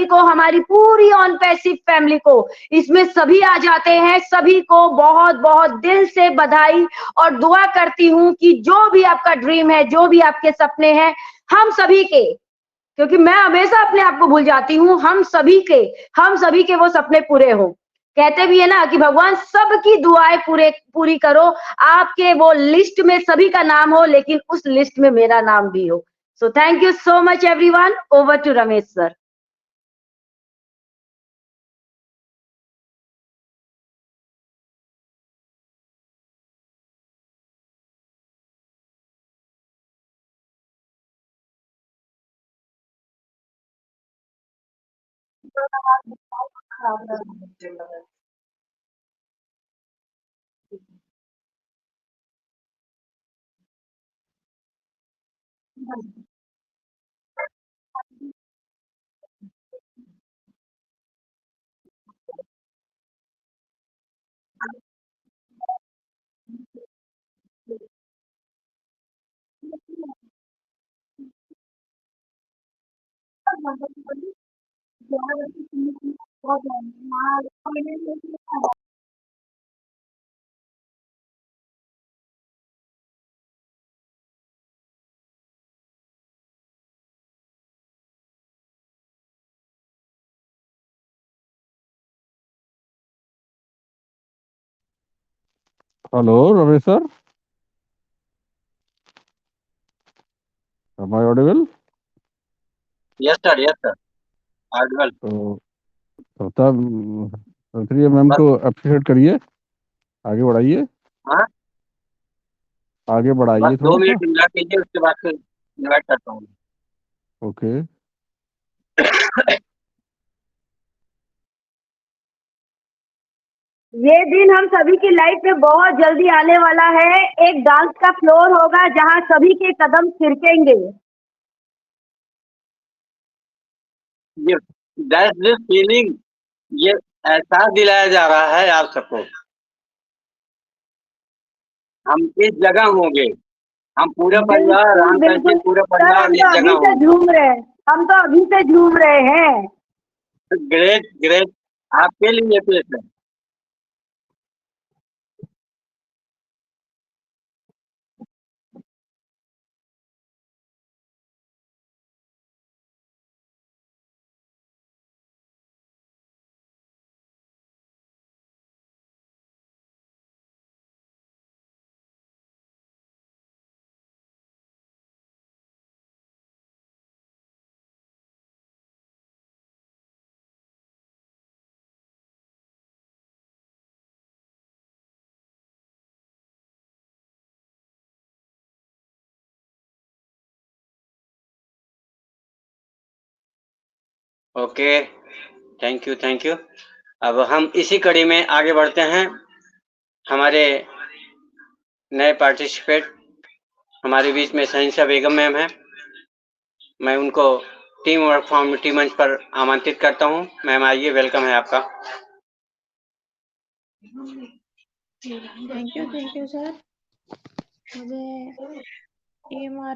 को हमारी पूरी ऑन पैसिव फैमिली को, इसमें सभी आ जाते हैं, सभी को बहुत बहुत दिल से बधाई और दुआ करती हूं कि जो भी आपका ड्रीम है, जो भी आपके सपने हैं, हम सभी के, क्योंकि मैं हमेशा अपने आप को भूल जाती हूँ, हम सभी के वो सपने पूरे हो। कहते भी है ना कि भगवान सबकी दुआएं पूरी करो, आपके वो लिस्ट में सभी का नाम हो, लेकिन उस लिस्ट में मेरा नाम भी हो। So thank you so much everyone, over to Ramesh sir. Hello Ramesh sir, am I audible? Yes sir audible. तो तब प्रिय मैम बस। को अप्रिशिएट करिए, आगे बढ़ाइए, हाँ, आगे बस बढ़ाइए 2 थोड़ा सा। मिनट इंतजार कीजिए, उसके बाद फिर इनवाइट करता हूँ। ओके। ये दिन हम सभी की लाइफ में बहुत जल्दी आने वाला है। एक डांस का फ्लोर होगा जहां सभी के कदम थिरकेंगे। ये दैट्स दिस फीलिंग, ये एहसास दिलाया जा रहा है आप सबको, हम इस जगह होंगे, हम पूरा परिवार, बिल्कुल हम बिल्कुल पूरा सर, हम परिवार तो इस अभी जगह से होंगे। झूम रहे हैं, हम तो अभी से झूम रहे हैं। ग्रेट ग्रेट, आपके लिए पेश है। Okay, thank you. अब हम इसी कड़ी में आगे बढ़ते हैं। हमारे नए पार्टिसिपेट हमारे बीच में शहंशाह बेगम मैम है, मैं उनको टीम वर्क फॉर्मेटी मंच पर आमंत्रित करता हूं। मैम आइए, वेलकम है आपका। थैंक यू सर, मुझे टीम और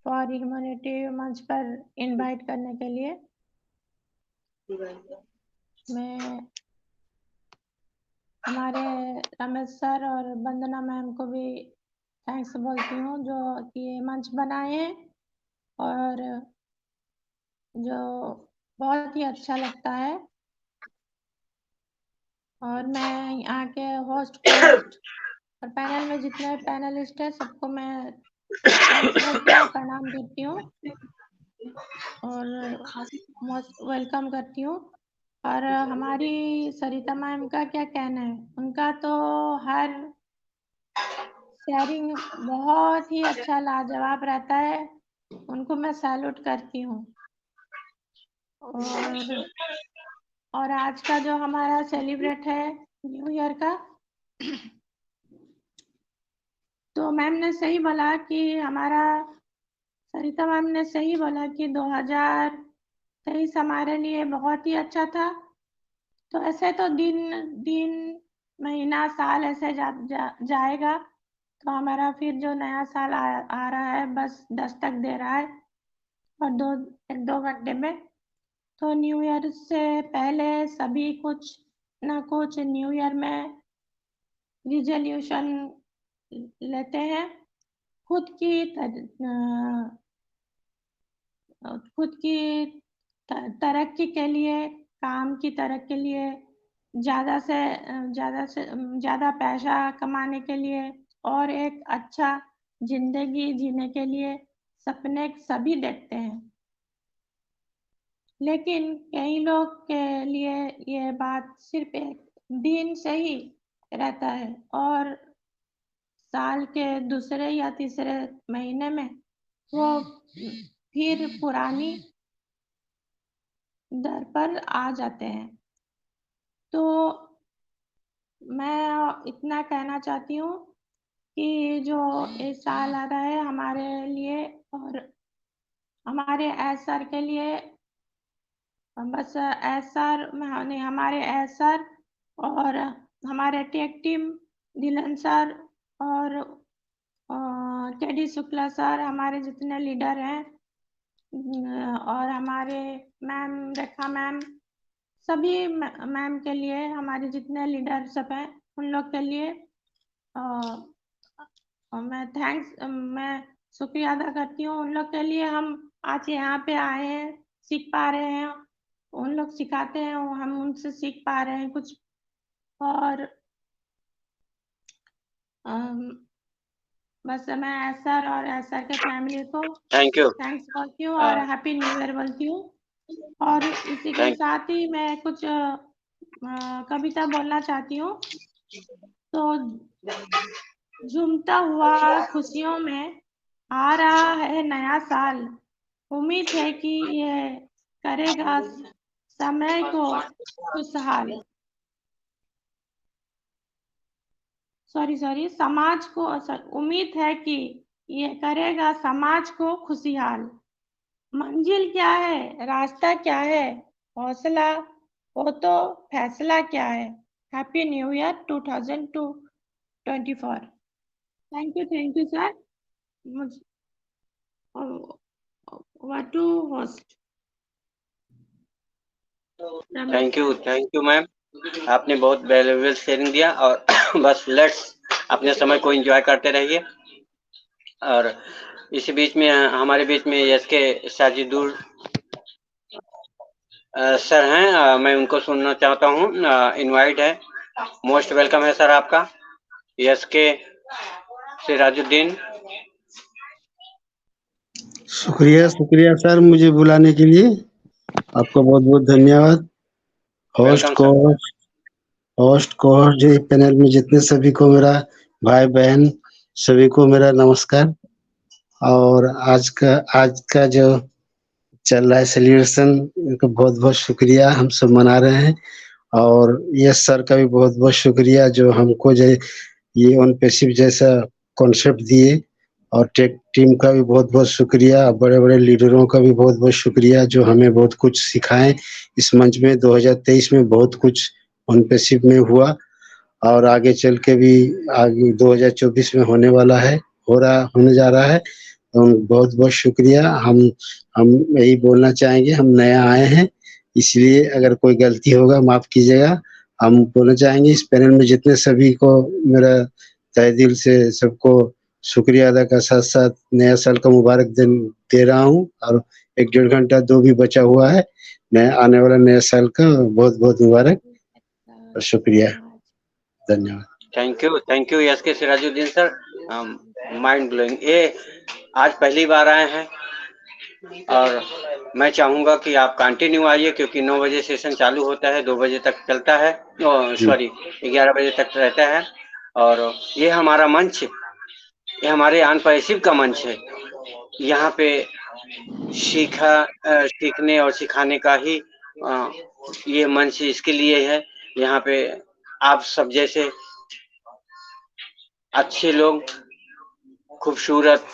फॉर ह्यूमैनिटी मंच पर इनवाइट करने के लिए। मैं हमारे रमेश सर और वंदना मैम को भी थैंक्स बोलती हूँ जो कि ये मंच बनाए हैं और जो बहुत ही अच्छा लगता है। और मैं यहाँ के होस्ट और पैनल में जितने पैनलिस्ट हैं सबको मैं थैंक्स बोलती हूँ, प्रणाम करती हूँ और मोस्ट वेलकम करती हूँ। और हमारी सरिता मैम का क्या कहना है, उनका तो हर शेयरिंग बहुत ही अच्छा लाजवाब रहता है, उनको मैं सैल्यूट करती हूँ। और आज का जो हमारा सेलिब्रेट है न्यू ईयर का, तो मैम ने सही बोला कि हमारा सरिता मैम ने सही बोला कि 2023 हमारे लिए बहुत ही अच्छा था। तो ऐसे तो दिन महीना साल ऐसे जाएगा, तो हमारा फिर जो नया साल आ रहा है बस दस्तक दे रहा है और 2 घंटे में। तो न्यू ईयर से पहले सभी कुछ ना कुछ न्यू ईयर में रिजोल्यूशन लेते हैं, खुद की तरक्की के लिए, काम की तरक्की के लिए, ज़्यादा से ज़्यादा पैसा कमाने के लिए और एक अच्छा जिंदगी जीने के लिए सपने सभी देखते हैं। लेकिन कई लोग के लिए ये बात सिर्फ एक दिन से ही रहता है और साल के दूसरे या तीसरे महीने में वो फिर पुरानी दर पर आ जाते हैं। तो मैं इतना कहना चाहती हूँ कि जो ये साल आ रहा है हमारे लिए और हमारे एस सर के लिए, बस एस सर नहीं, हमारे एस सर और हमारे टेक टीम दिलन सर और केडी शुक्ला सर, हमारे जितने लीडर हैं और हमारे मैम रेखा मैम, सभी मैम के लिए, हमारे जितने लीडर सब हैं उन लोग के लिए मैं शुक्रिया अदा करती हूँ। उन लोग के लिए हम आज यहाँ पे आए हैं, सीख पा रहे हैं, उन लोग सिखाते हैं, हम उनसे सीख पा रहे हैं कुछ। और बस मैं एसआर और एसआर के फैमिली को थैंक यू। थैंक्स बोलती हूँ और हैप्पी न्यू ईयर बोलती हूँ। और इसी के साथ ही मैं कुछ कविता बोलना चाहती हूँ। तो झूमता हुआ खुशियों में आ रहा है नया साल, उम्मीद है कि ये करेगा समय को खुशहाल। समाज को, उम्मीद है कि ये करेगा समाज को खुशहाल। मंजिल क्या है, रास्ता क्या है, हौसला हो तो फैसला क्या है। Happy new year 2024। Thank you sir. What to host. Thank you ma'am, आपने बहुत वैल्यूएबल शेयरिंग दिया और बस लेट्स अपने समय को एंजॉय करते रहिए। और इसी बीच में हमारे बीच में एसके साजिदुर सर हैं, मैं उनको सुनना चाहता हूँ। इनवाइट है, मोस्ट वेलकम है सर आपका। एसके सिराजुद्दीन। शुक्रिया सर मुझे बुलाने के लिए, आपका बहुत बहुत धन्यवाद। होस्ट को जो पैनल में जितने सभी को मेरा भाई बहन सभी को मेरा नमस्कार। और आज का जो चल रहा है सेलिब्रेशन, इनको बहुत बहुत शुक्रिया, हम सब मना रहे हैं। और यस सर का भी बहुत बहुत शुक्रिया जो हमको जो ये ऑन पैसिव जैसा कॉन्सेप्ट दिए। और टेक टीम का भी बहुत बहुत शुक्रिया, बड़े बड़े लीडरों का भी बहुत बहुत शुक्रिया जो हमें बहुत कुछ सिखाएं इस मंच में। 2023 में बहुत कुछ ऑन पैसिव में हुआ और आगे चल के भी आगे 2024 में होने वाला है, होने जा रहा है। तो बहुत बहुत शुक्रिया। हम यही बोलना चाहेंगे, हम नया आए हैं, इसलिए अगर कोई गलती होगा माफ कीजिएगा। हम बोलना चाहेंगे इस पैनल में जितने सभी को मेरा तहे दिल से सबको शुक्रिया अदा का साथ साथ नया साल का मुबारक दिन दे रहा हूँ। और 1-1.5 घंटा 2 भी बचा हुआ है, नया आने वाला नया साल का बहुत बहुत मुबारक और शुक्रिया, धन्यवाद। थैंक यू एस के सिराजुद्दीन सर, माइंड ब्लोइंग। ये आज पहली बार आए हैं और मैं चाहूंगा कि आप कंटिन्यू आइए, क्योंकि 9 बजे सेशन चालू होता है, 2 बजे तक चलता है, सॉरी 11 बजे तक रहता है। और ये हमारा मंच, ये हमारे अनपैसिव का मंच है। यहाँ पे सीखने और सिखाने का ही ये मंच इसके लिए है। यहाँ पे आप सब जैसे अच्छे लोग, खूबसूरत,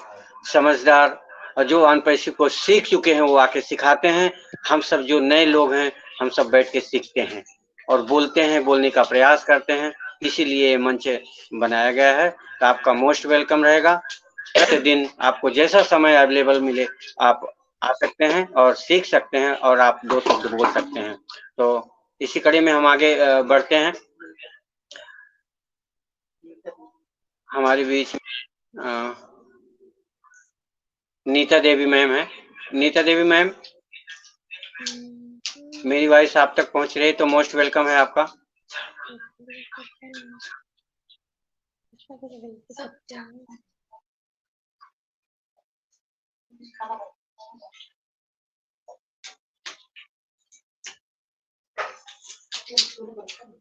समझदार और जो अनपैसिव को सीख चुके हैं वो आके सिखाते हैं। हम सब जो नए लोग हैं, हम सब बैठ के सीखते हैं और बोलते हैं, बोलने का प्रयास करते हैं। इसीलिए ये मंच बनाया गया है। तो आपका मोस्ट वेलकम रहेगा। प्रतिदिन आपको जैसा समय अवेलेबल मिले आप आ सकते हैं और सीख सकते हैं और आप 2 शब्द बोल सकते हैं। तो इसी कड़ी में हम आगे बढ़ते हैं। हमारे बीच में नीता देवी मैम है। नीता देवी मैम, मेरी वॉइस आप तक पहुंच रही है तो मोस्ट वेलकम है आपका।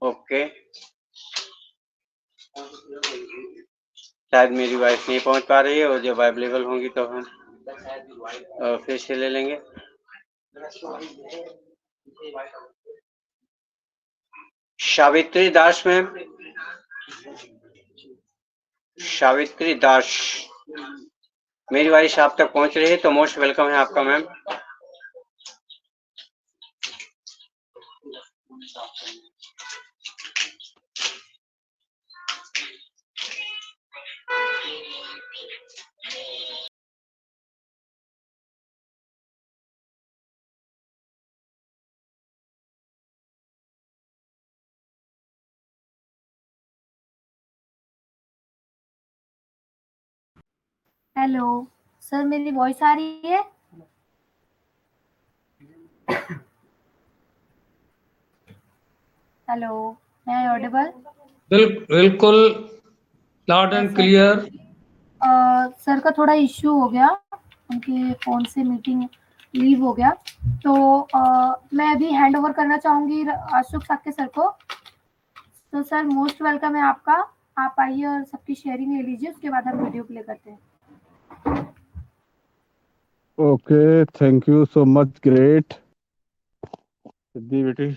ओके, शायद मेरी वॉइस नहीं पहुंच पा रही है, और जब अवेलेबल होंगी तो हम फिर से ले लेंगे। सावित्री दास मैम, सावित्री दास, मेरी वॉइस आप तक पहुंच रही है तो मोस्ट वेलकम है आपका मैम। हेलो सर, मेरी वॉइस आ रही है? हेलो, मैं ऑडिबल? बिल्कुल लाउड एंड क्लियर। सर का थोड़ा इश्यू हो गया, उनके फोन से मीटिंग लीव हो गया, तो मैं अभी हैंड ओवर करना चाहूंगी अशोक साक्य सर को। तो सर मोस्ट वेलकम है आपका, आप आइए और सबकी शेयरिंग ले लीजिए, उसके बाद हम वीडियो प्ले करते हैं। Okay, thank you so much, great. Siddhi बेटी,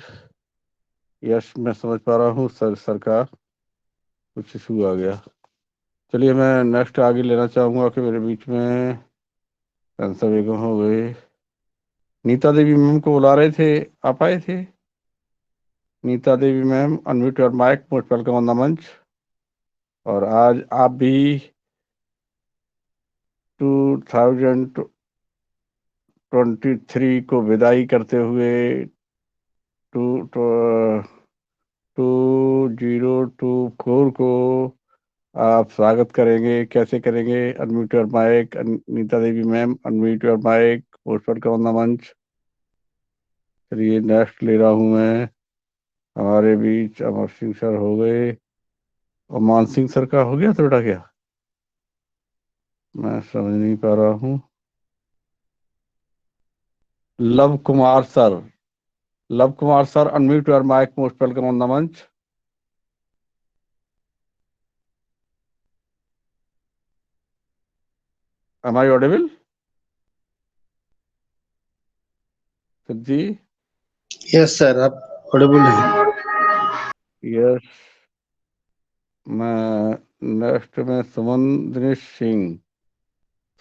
यस मैं समझ पा रहा हूँ सर का कुछ इशू आ गया। चलिए मैं नेक्स्ट आगे लेना चाहूँगा कि मेरे बीच में कैंसर बेगम हो गए। नीता देवी मैम को बुला रहे थे, आप आए थे? Nita Devi ma'am, unmute your mic, most welcome on the मंच। और आज आप भी 2023 को विदाई करते हुए 2024 को आप स्वागत करेंगे। कैसे करेंगे? Unmute your mic, Neeta Devi ma'am, unmute your mic, most welcome on the मंच। चलिए नेक्स्ट ले रहा हूँ मैं। हमारे बीच अमर सिंह सर हो गए, और मान सिंह सर का हो गया तो बेटा क्या, मैं समझ नहीं पा रहा हूँ। Luv Kumar sir, Luv Kumar sir, unmute your mic, most welcome on the मंच। Am I audible? Siddhi? Yes sir, आप ऑडिबल हैं। यस। मैं नेक्स्ट में Suman Dinesh Singh,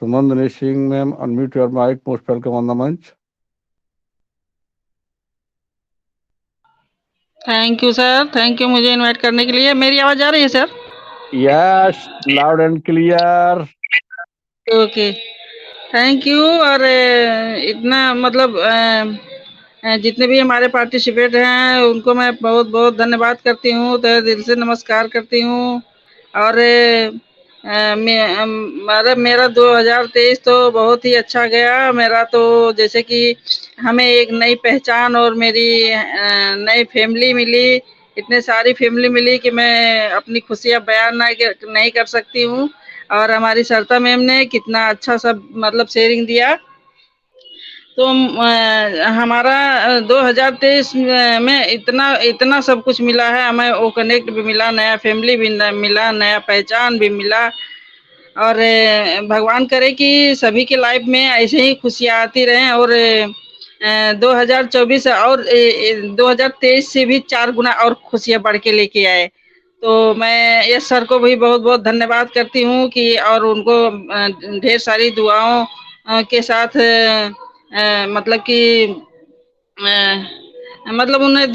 Suman Dinesh Singh ma'am, unmute your mic, most welcome on the मंच। Thank you sir, thank you मुझे इनवाइट करने के लिए। मेरी आवाज आ रही है sir? Yes, loud and clear. Okay, thank you. और इतना मतलब जितने भी हमारे पार्टिसिपेट हैं उनको मैं बहुत बहुत धन्यवाद करती हूँ, तहे दिल से नमस्कार करती हूँ। और मेरा 2023 तो बहुत ही अच्छा गया। मेरा तो जैसे कि हमें एक नई पहचान और मेरी नई फैमिली मिली, इतने सारी फैमिली मिली कि मैं अपनी खुशियाँ बयान नहीं कर सकती हूँ। और हमारी सरिता मैम ने कितना अच्छा सब मतलब शेयरिंग दिया। तो हमारा 2023 में इतना इतना सब कुछ मिला है हमें, वो कनेक्ट भी मिला, नया फैमिली भी मिला, नया पहचान भी मिला। और भगवान करे कि सभी के लाइफ में ऐसे ही खुशियाँ आती रहें और 2024 और 2023 से भी 4 गुना और खुशियाँ बढ़ के लेके आए। तो मैं यस सर को भी बहुत बहुत धन्यवाद करती हूँ कि और उनको ढेर सारी दुआओं के साथ मतलब कि मतलब उन्हें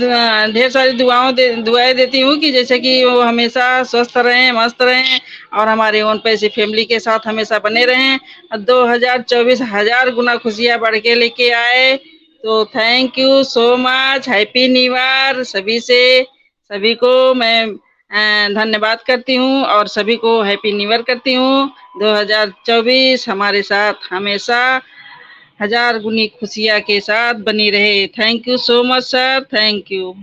ढेर सारी दुआएं देती हूँ कि जैसे कि वो हमेशा स्वस्थ रहें, मस्त रहें और हमारे ओन पैसे फैमिली के साथ हमेशा बने रहें। 2024 हजार गुना खुशियाँ बढ़ के लेके आए। तो thank you so much, happy new year सभी को मैं धन्यवाद करती हूँ और सभी को हैप्पी न्यू ईयर करती हूँ। 2024 हमारे साथ हमेशा हजार गुनी खुशियाँ के साथ बनी रहे। Thank you so much sir, thank you.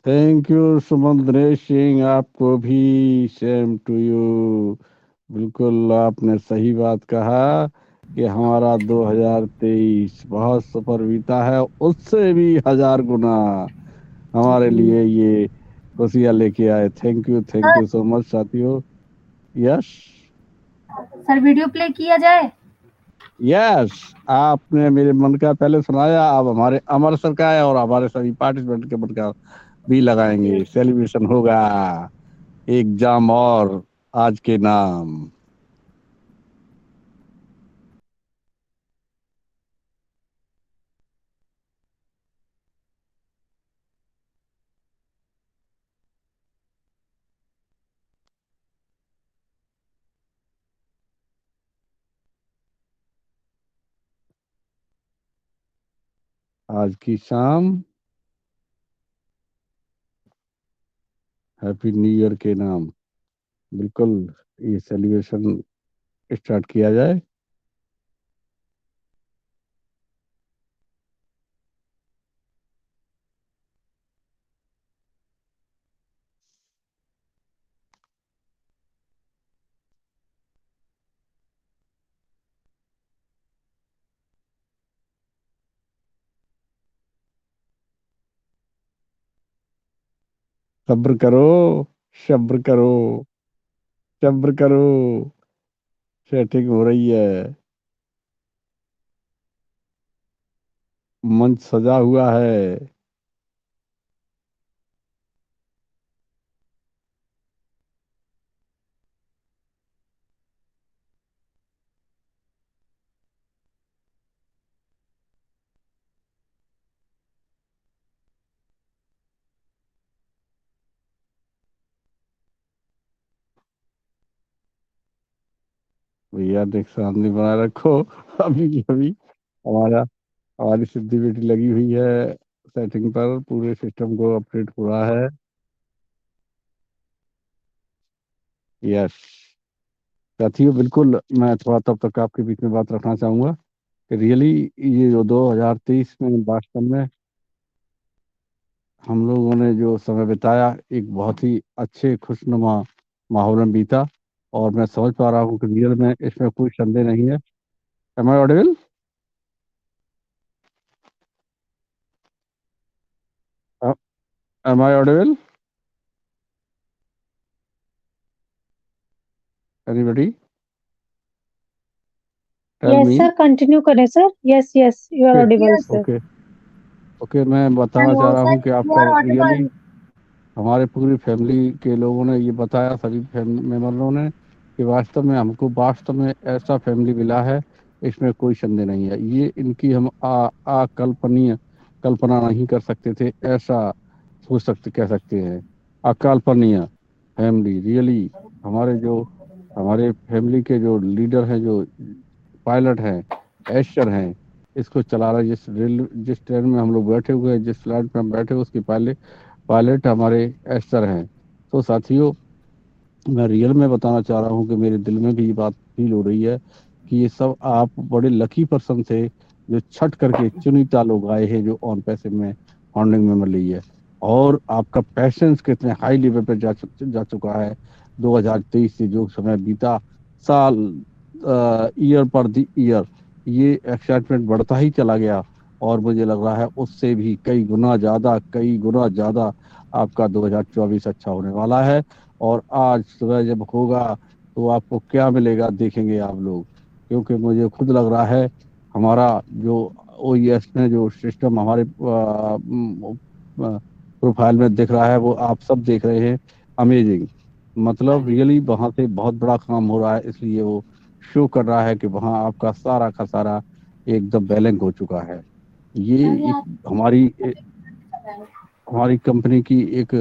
Thank you Suman Dinesh Singh, आपको भी सेम टू यू। बिल्कुल आपने सही बात कहा कि हमारा 2023 बहुत सफर बीता है, उससे भी हजार गुना हमारे लिए ये खुशियाँ लेके आए। थैंक यू सो मच साथियों। यस सर वीडियो प्ले किया जाए? यस, आपने मेरे मन का पहले सुनाया, अब हमारे अमर सर का है और हमारे सभी पार्टिसिपेंट के मन का भी लगाएंगे। सेलिब्रेशन होगा, एक जाम और आज के नाम। आज की शाम हैप्पी न्यू ईयर के नाम बिल्कुल ये सेलिब्रेशन स्टार्ट किया जाए। सब्र करो, सब्र करो, सब्र करो, सेटिंग हो रही है, मंच सजा हुआ है। भैया देख सामने बनाए रखो। अभी अभी हमारा हमारी सिद्धि बेटी लगी हुई है सेटिंग पर, पूरे सिस्टम को अपडेट हो रहा है। यस साथियों, बिल्कुल मैं थोड़ा तब तक आपके बीच में बात रखना चाहूंगा कि रियली ये जो 2023 में वास्तव में हम लोगों ने जो समय बिताया एक बहुत ही अच्छे खुशनुमा माहौल में बीता, और मैं समझ पा रहा हूँ कि रियल में इसमें कोई संदेह नहीं है। Am I audible? Am I audible? Anybody tell yes me? Sir, continue करें sir. Yes yes, you are okay audible sir. Okay okay, मैं बताना चाह हेलो रहा सर, हूँ कि यू आपका आर रियली ऑडिबल। हमारे पूरी फैमिली के लोगों ने ये बताया, सभी फैमिली मेम्बरों ने, कि वास्तव में हमको वास्तव में ऐसा फैमिली मिला है, इसमें कोई संदेह नहीं है। ये इनकी हम अकल्पनीय कल्पना नहीं कर सकते थे, ऐसा सोच सकते कह सकते हैं। अकल्पनीय फैमिली रियली। हमारे फैमिली के जो लीडर हैं, जो पायलट हैं, एस्टर हैं, इसको चला रहा है। जिस ट्रेन में हम लोग बैठे हुए हैं, जिस फ्लाइट में हम बैठे हुए, उसकी पायलट हमारे एस्टर हैं। तो साथियों, मैं रियल में बताना चाह रहा हूँ कि मेरे दिल में भी ये बात फील हो रही है कि ये सब आप बड़े लकी पर्सन थे, जो छट करके चुनिंदा लोग आए हैं जो ऑन पैसे में फाउंडिंग में मिल रही है। और आपका पैशंस कितने हाई लेवल पे जा चुका है। 2023 से जो समय बीता, साल, ईयर पर दी ईयर, ये एक्साइटमेंट बढ़ता ही चला गया। और मुझे लग रहा है उससे भी कई गुना ज्यादा आपका 2024 अच्छा होने वाला है। और आज सुबह जब होगा तो आपको क्या मिलेगा देखेंगे आप लोग। क्योंकि मुझे खुद लग रहा है हमारा जो ओईएस में जो सिस्टम हमारे प्रोफाइल में दिख रहा है, वो आप सब देख रहे हैं। अमेजिंग, मतलब रियली वहां से बहुत बड़ा काम हो रहा है। इसलिए वो शो कर रहा है कि वहां आपका सारा का सारा एकदम बैलेंस हो चुका है। ये एक हमारी कंपनी की एक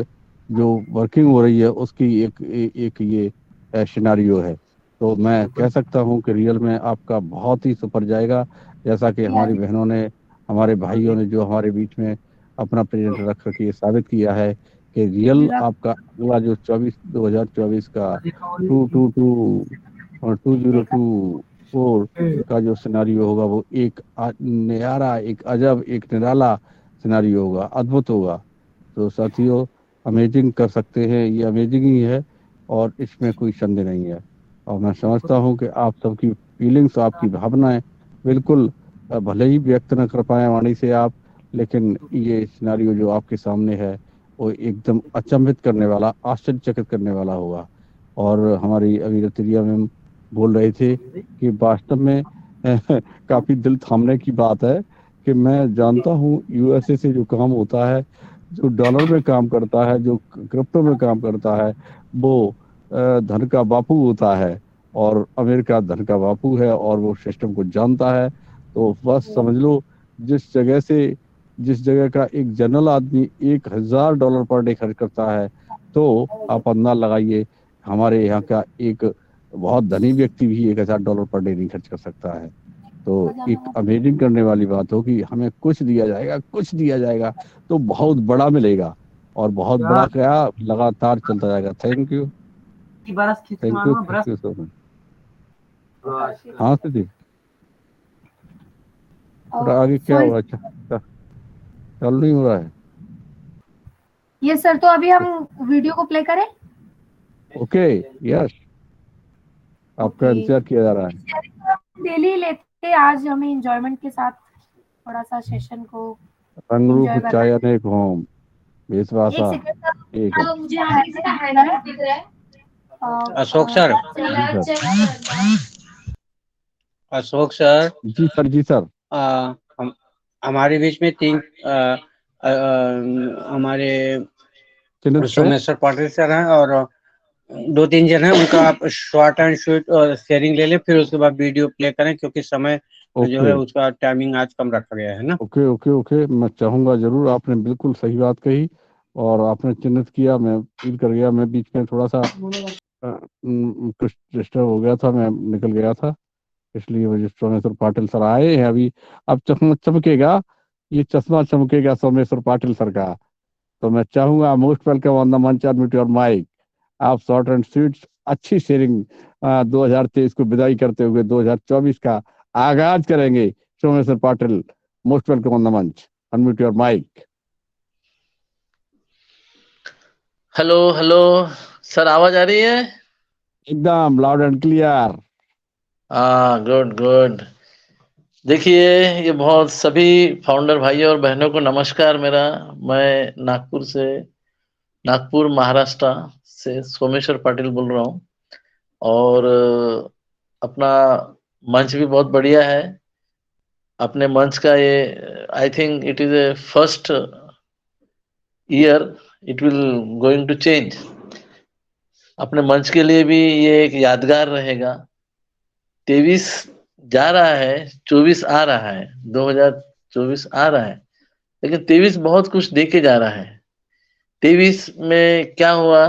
जो वर्किंग हो रही है उसकी एक ये सिनारियो है। तो मैं कह सकता हूँ कि रियल में आपका बहुत ही सुपर जाएगा। जैसा कि हमारी बहनों ने, हमारे भाइयों ने जो हमारे बीच में अपना प्रेजेंट रख करके ये साबित किया है कि रियल आपका अगला जो 2024 का 222 और 2024 का जो सिनारियो होगा, वो एक न्यारा, एक अजब, एक निराला सिनारियो होगा, अद्भुत होगा। तो साथियों, अमेजिंग कर सकते हैं, ये अमेजिंग ही है और इसमें कोई संदेह नहीं है। और मैं समझता हूँ कि आप सबकी फीलिंग्स, आपकी भावनाएं बिल्कुल, भले ही व्यक्त न कर पाए वाणी से आप, लेकिन ये सिनारियो जो आपके सामने है वो एकदम अचंभित करने वाला, आश्चर्यचकित करने वाला होगा। और हमारी अभी रतरिया मैम बोल रहे थे कि वास्तव में काफी दिल थामने की बात है कि मैं जानता हूँ यूएसए से जो काम होता है, जो डॉलर में काम करता है, जो क्रिप्टो में काम करता है, वो धन का बापू होता है। और अमेरिका धन का बापू है और वो सिस्टम को जानता है। तो बस समझ लो, जिस जगह का एक जनरल आदमी $1,000 पर डे खर्च करता है, तो आप अंदाज लगाइए हमारे यहाँ का एक बहुत धनी व्यक्ति भी $1,000 पर डे नहीं खर्च कर सकता है। तो एक अमेजिंग करने वाली बात होगी, हमें कुछ दिया जाएगा, कुछ दिया जाएगा तो बहुत बड़ा मिलेगा। और बहुत बड़ा क्या, लगातार चलता जाएगा। Thank you, thank you so much. हाँ सिद्धि, थोड़ा आगे क्या हुआ? अच्छा, चल नहीं हो रहा है। ये सर, तो अभी हम वीडियो को प्ले करें? ओके, यस, आपका इंतजार किया जा रहा है। डेली लेते, आज हमें एंजॉयमेंट के साथ थोड़ा सा सेशन को रंग रूप एंजॉय करना चाय है। अनेक होम, एक वेशवासा सेकंड एक है। मुझे दिख रहा है। अशोक सर, जी सर, अशोक सर, जी सर, जी सर। हम हमारे बीच में हमारे सोमेश्वर पाटिल सर हैं और 2-3 जन हैं। उनका आप शॉर्ट एंड स्वीट शेयरिंग ले लें, फिर उसके बाद वीडियो प्ले करें, क्योंकि समय जो है ओके, उसका टाइमिंग आज कम रखा गया है ना। ओके, ओके, ओके, मैं चाहूंगा जरूर। आपने बिल्कुल सही बात कही और आपने चिन्हित किया, मैं फील कर गया। मैं बीच में थोड़ा सा कुछ डिस्टर्ब हो गया था, मैं निकल गया था। इसलिए वजह सोमेश्वर पाटिल सर आए हैं अभी। अब चश्मा चमकेगा, ये चश्मा चमकेगा सोमेश्वर पाटिल सर का। तो मैं चाहूंगा, मोस्ट वेलकम ऑन द मंच, एडमिट योर माइक। आप शॉर्ट एंड स्वीट अच्छी शेयरिंग 2023 को विदाई करते हुए 2024 का आगाज करेंगे। Someshwar Patil, most welcome on the मंच, unmute your mic. Hello hello sir, आवाज आ रही है? एकदम लाउड एंड क्लियर। हाँ, गुड गुड। देखिए, ये बहुत सभी फाउंडर भाइयों और बहनों को नमस्कार मेरा। मैं नागपुर महाराष्ट्र से सोमेश्वर पाटिल बोल रहा हूँ। और अपना मंच भी बहुत बढ़िया है। अपने मंच का ये, I think it is a first year, it will going to change. अपने मंच के लिए भी ये एक यादगार रहेगा। 23 जा रहा है, 24 आ रहा है, 2024 आ रहा है, लेकिन 23 बहुत कुछ दे के जा रहा है। 23 में क्या हुआ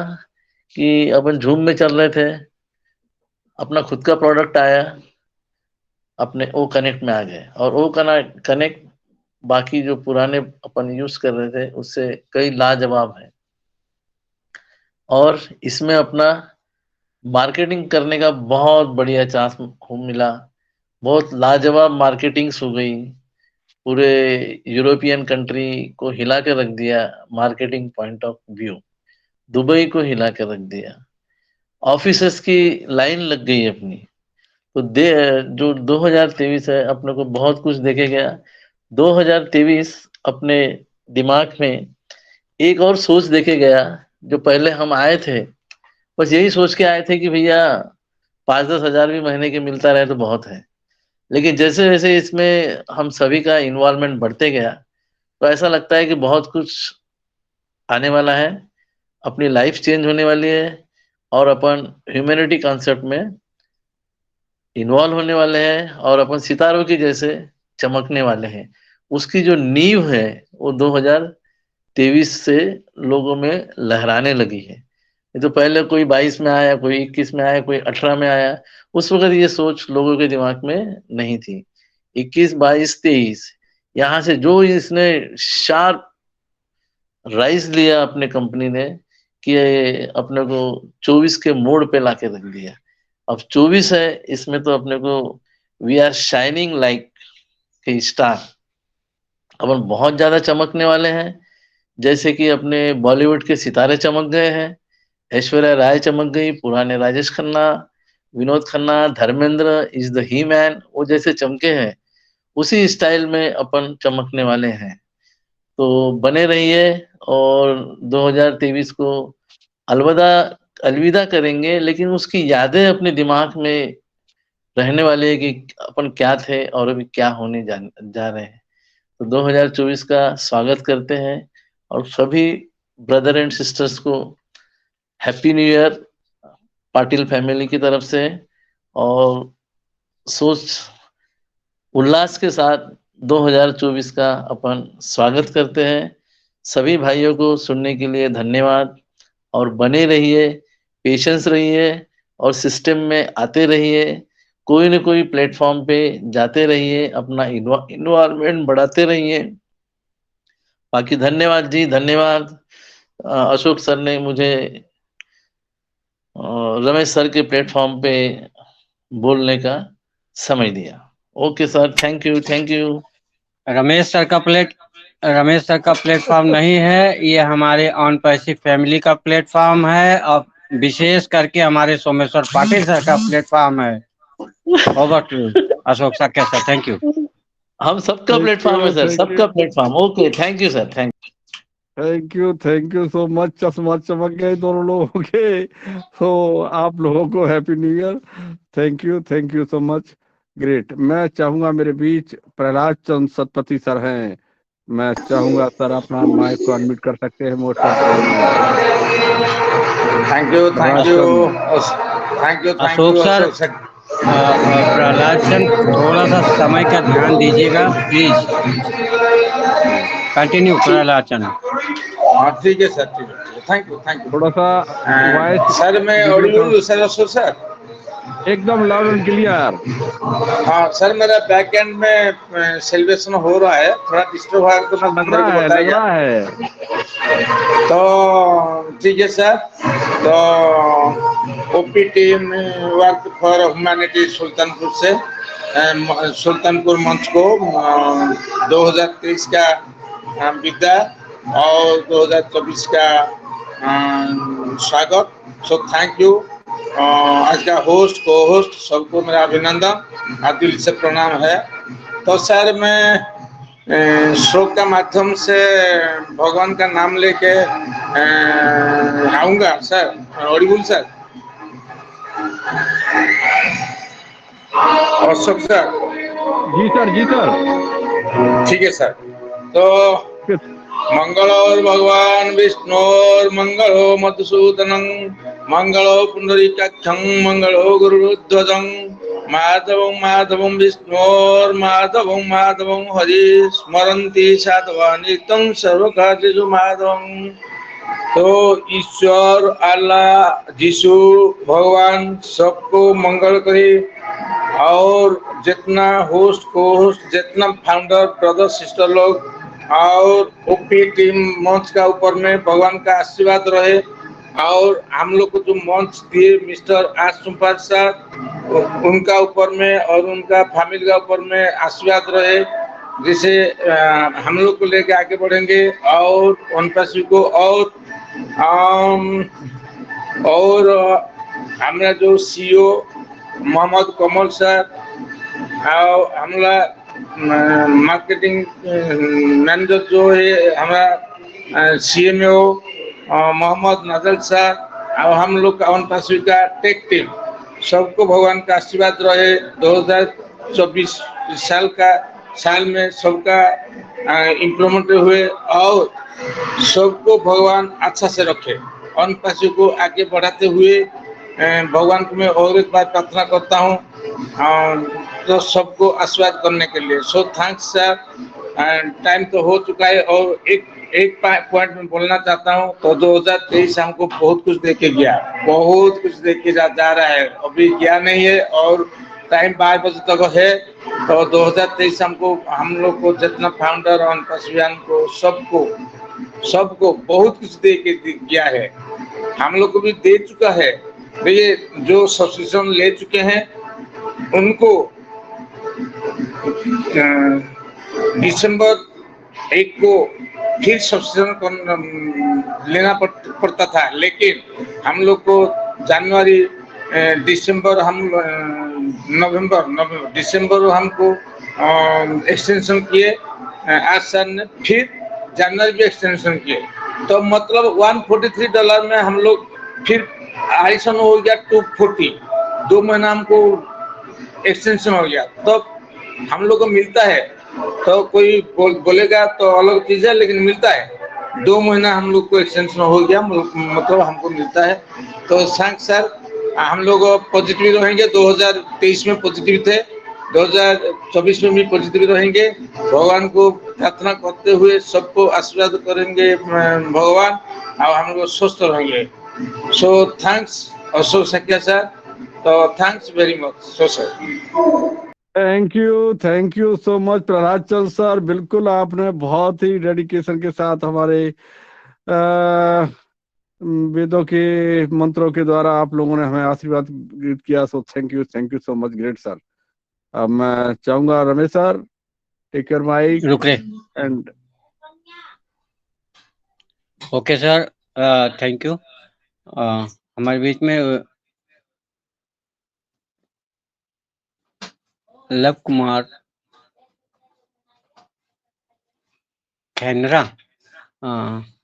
कि अपन झूम में चल रहे थे, अपना खुद का प्रोडक्ट आया, अपने ओ कनेक्ट में आ गए और ओ कनेक्ट बाकी जो पुराने अपन यूज कर रहे थे उससे कई लाजवाब है। और इसमें अपना मार्केटिंग करने का बहुत बढ़िया चांस मिला। बहुत लाजवाब मार्केटिंग्स हो गई, पूरे यूरोपियन कंट्री को हिला के रख दिया। Marketing point of view Dubai को हिला के रख दिया। ऑफिसेस की लाइन लग गई अपनी। तो जो 2023 है अपने को बहुत कुछ देखे गया। 2023 अपने दिमाग में एक और सोच देखे गया। जो पहले हम आए थे बस यही सोच के आए थे कि भैया 5-10 हजार भी महीने के मिलता रहे तो बहुत है। लेकिन जैसे जैसे इसमें हम सभी का इन्वॉल्वमेंट बढ़ते गया तो ऐसा लगता है कि बहुत कुछ आने वाला है, अपनी लाइफ चेंज होने वाली है और अपन ह्यूमैनिटी कॉन्सेप्ट में इन्वॉल्व होने वाले हैं और अपन सितारों की जैसे चमकने वाले हैं। उसकी जो नींव है वो 2023 से लोगों में लहराने लगी है। ये तो पहले कोई 22 में आया, कोई 21 में आया, कोई 18 में आया, उस वक्त ये सोच लोगों के दिमाग में नहीं थी। 21, 22, 23 यहाँ से जो इसने शार्प राइज लिया अपने कंपनी ने कि अपने को 24 के मोड़ पे लाके रख दिया। अब 24 है, इसमें तो अपने को we are shining like a star. अपन बहुत ज्यादा चमकने वाले हैं। जैसे कि अपने बॉलीवुड के सितारे चमक गए हैं, ऐश्वर्या राय चमक गई, पुराने Rajesh Khanna, Vinod Khanna, Dharmendra is the he man, वो जैसे चमके हैं उसी स्टाइल में अपन चमकने वाले हैं। तो बने रहिए और 2023 को अलविदा करेंगे, लेकिन उसकी यादें अपने दिमाग में रहने वाली है कि अपन क्या थे और अभी क्या होने जा रहे हैं। तो 2024 का स्वागत करते हैं और सभी ब्रदर एंड सिस्टर्स को happy new year Patil family की तरफ से। और सोच उल्लास के साथ 2024 का अपन स्वागत करते हैं। सभी भाइयों को सुनने के लिए धन्यवाद और बने रहिए, पेशेंस रहिए और सिस्टम में आते रहिए, कोई न कोई प्लेटफॉर्म पे जाते रहिए, अपना इन्वॉल्वमेंट बढ़ाते रहिए। बाकी धन्यवाद जी, धन्यवाद। अशोक सर ने मुझे रमेश सर के प्लेटफॉर्म पे बोलने का समय दिया। Okay sir, thank you, thank you. Ramesh sir का प्लेटफॉर्म नहीं है, ये हमारे ऑन पैसिव फैमिली का प्लेटफॉर्म है और विशेष करके हमारे सोमेश्वर पाटिल सर का प्लेटफॉर्म है। ओवर टू अशोक सर के सर, थैंक यू। हम सबका प्लेटफॉर्म है सर, सबका platform. Okay, thank you sir, thank you so much. चश्मा चमक गए दोनों लोगों के। तो आप लोगों को happy new year. Thank you so much. Great. मैं चाहूंगा मेरे बीच प्रहलाद चंद सतपति सर हैं। मैं चाहूंगा सर अपना माइक को अनम्यूट कर सकते हैं। Most thank you Ashok sir. Prahlad Chand थोड़ा सा समय का ध्यान दीजिएगा प्लीज। कंटिन्यू प्रहलाद चंद। हाँ ठीक है सर, ठीक है, थैंक यू। थोड़ा सा वॉइस सर मैं ऑडिबल सर अशोक सर एकदम लाउड एंड क्लियर। हाँ सर, मेरा बैक एंड में सेलिब्रेशन हो रहा है, थोड़ा डिस्टर्ब है तो मैं लग रहा है। तो ठीक है सर। तो OP team work for humanity Sultanpur से सुल्तानपुर मंच को 2023 का विदा और 2024 का स्वागत। सो थैंक यू। आज का होस्ट को होस्ट सबको मेरा अभिनंदन और दिल से प्रणाम है। तो सर मैं श्लोक का माध्यम से भगवान का नाम लेके आऊंगा sir. Audible sir Ashok sir? जी सर। ठीक है सर। तो मंगल भगवान विष्णुर मंगलो मधुसूदनं मंगलो पुंडरीकाक्षं मंगलो गुरुध्वजं माधवं विष्णुर माधवं हरि स्मरन्ति साधवा नित्यं सर्वकार्येषु माधवं। तो ईश्वर अल्लाह यीशु भगवान सबको मंगल करे और जितना होस्ट को होस्ट, जितना फाउंडर ब्रदर सिस्टर लोग और ओपी टीम मंच का ऊपर में भगवान का आशीर्वाद रहे। और हम लोग को जो मंच दिए मिस्टर आशुपाल सर, उनका ऊपर में और उनका फैमिली का ऊपर में आशीर्वाद रहे, जिसे हम लोग को लेके आगे बढ़ेंगे और वनपासी को और हमारा जो सीईओ मोहम्मद कमल सर और हमारा मार्केटिंग मैनेजर जो है हमारा सीएमओ मोहम्मद नजल सर और हम लोग का वनपासी का टेक टीम, सबको भगवान का आशीर्वाद रहे। 2024 साल में सबका इम्प्लीमेंट हुए और सबको भगवान अच्छा से रखे। वनपासी को आगे बढ़ाते हुए भगवान को मैं और एक बार प्रार्थना करता हूँ तो सबको आशीर्वाद करने के लिए। So thanks sir. टाइम तो हो चुका है और एक पॉइंट में बोलना चाहता हूँ। तो 2023 हमको बहुत कुछ देके गया, बहुत कुछ देके जा रहा है, अभी गया नहीं है और टाइम 12 बजे तक है। तो 2023 हमको, हम लोग को जितना फाउंडर और पशुयान को सबको बहुत कुछ दे के गया है। हम लोग को भी दे चुका है। ये जो सब्सक्रिप्शन ले चुके हैं उनको दिसंबर 1 को फिर सब्सक्रिप्शन लेना पड़ता था, लेकिन हम लोग को जनवरी दिसंबर दिसंबर हमको एक्सटेंशन किए। आज सर ने फिर जनवरी भी एक्सटेंशन किए, तो मतलब $143 में हम लोग फिर एडिशन हो गया 240। 2 महीना हमको एक्सटेंशन हो गया, तो हम लोग को मिलता है। तो कोई बोलेगा तो अलग चीज है, लेकिन मिलता है। 2 महीना हम लोग को एक्सटेंशन हो गया, मतलब हमको मिलता है। तो थैंक्स सर। हम लोग पॉजिटिव रहेंगे। 2023 में पॉजिटिव थे, 2024 में भी पॉजिटिव रहेंगे। भगवान को प्रार्थना करते हुए सबको आशीर्वाद करेंगे भगवान, और हम लोग स्वस्थ रहेंगे। So thanks Ashok Sakiya sir. तो thanks very much sir. Thank you so much Prahlad Chand sir. बिल्कुल आपने बहुत ही डेडिकेशन के साथ हमारे वेदों के मंत्रों के द्वारा आप लोगों ने हमें आशीर्वाद किया। So thank you so much, great sir. अब मैं चाहूंगा Ramesh sir, take your mic. रुक रे। And okay sir, thank you. हमारे बीच में लव कुमार खैनरा,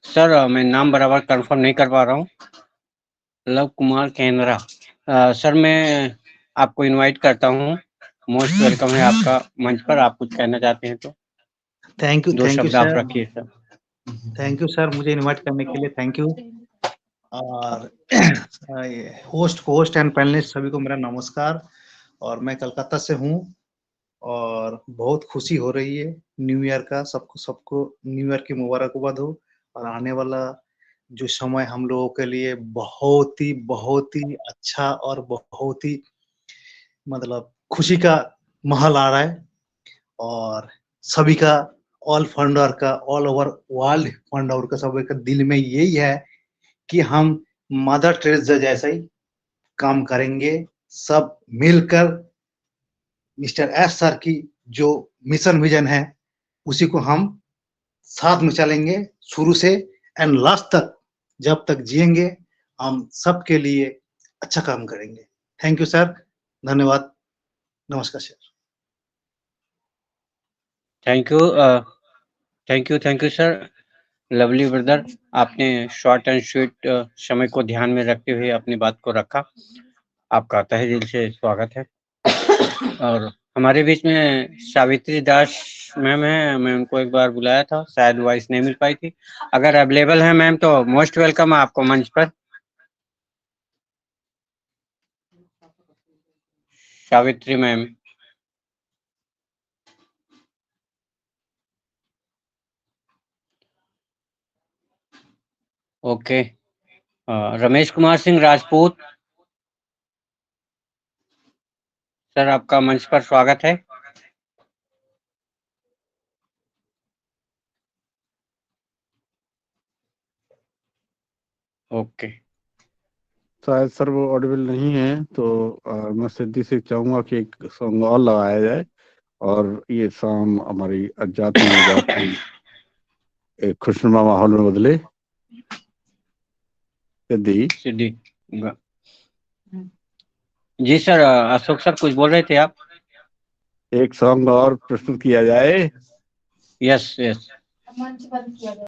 सर मैं नाम बराबर कंफर्म नहीं कर पा रहा हूँ। लव कुमार खैनरा, सर मैं आपको इनवाइट करता हूँ। मोस्ट वेलकम है आपका मंच पर। आप कुछ कहना चाहते हैं तो थैंक यू दो शब्द आप सर। रखिए सर। थैंक यू सर, मुझे इनवाइट करने के लिए थैंक यू। और होस्ट एंड पैनलिस्ट सभी को मेरा नमस्कार। और मैं कलकत्ता से हूँ और बहुत खुशी हो रही है न्यू ईयर का। सबको न्यू ईयर की मुबारकबाद हो। और आने वाला जो समय हम लोगों के लिए बहुत ही अच्छा और बहुत ही मतलब खुशी का माहौल आ रहा है। और सभी का ऑल फंडर का, ऑल ओवर वर्ल्ड फंडर का सभी का दिल में यही है कि हम मदर टेरेसा जैसा ही काम करेंगे, सब मिलकर मिस्टर एस सर की जो मिशन विजन है उसी को हम साथ में चलेंगे शुरू से एंड लास्ट तक। जब तक जिएंगे हम सबके लिए अच्छा काम करेंगे। थैंक यू सर, धन्यवाद, नमस्कार sir. Thank you sir. Lovely brother, आपने शॉर्ट एंड स्वीट समय को ध्यान में रखते हुए अपनी बात को रखा। आपका तहे दिल से स्वागत है। और हमारे बीच में सावित्री दास मैम है, मैं उनको एक बार बुलाया था, शायद वॉइस नहीं मिल पाई थी। अगर अवेलेबल है मैम तो मोस्ट वेलकम है आपको मंच पर। Savitri ma'am. Okay. Ramesh Kumar Singh Rajput sir आपका मंच पर स्वागत है। ओके। शायद सर वो ऑडिबल नहीं है, तो मैं सिद्धि से चाहूंगा कि एक सॉन्ग और लगाया जाए और ये शाम हमारी जाति में बात हुई एक खुशनुमा माहौल में बदले। सिद्धि सिद्धि जी सर, अशोक सर कुछ बोल रहे थे आप? एक सॉन्ग और प्रस्तुत किया जाए। Yes yes. मंच बंद किया जाए।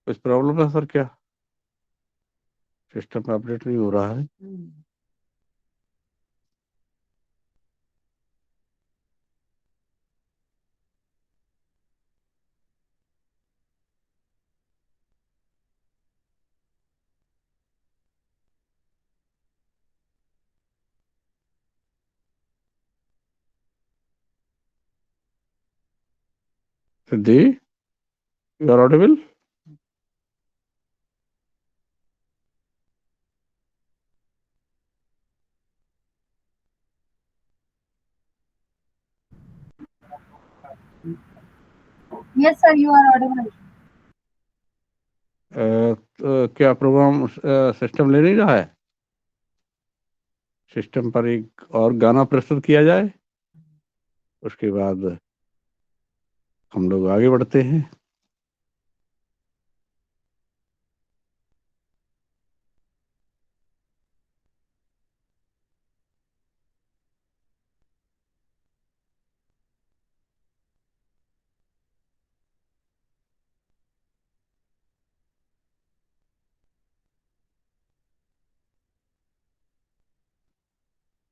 कुछ प्रॉब्लम है सर क्या? सिस्टम में अपडेट नहीं हो रहा है। Siddhi, you are audible? Yes, sir, you are audible. क्या प्रोग्राम सिस्टम ले नहीं रहा है? सिस्टम पर एक और गाना प्रस्तुत किया जाए, उसके बाद हम लोग आगे बढ़ते हैं।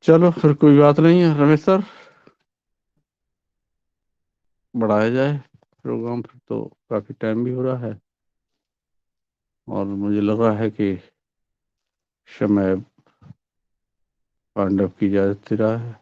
चलो फिर कोई बात नहीं है रमेश सर, बढ़ाया जाए प्रोग्राम। फिर तो काफी टाइम भी हो रहा है और मुझे लग रहा है कि समय पांडव की इजाजत दे रहा है।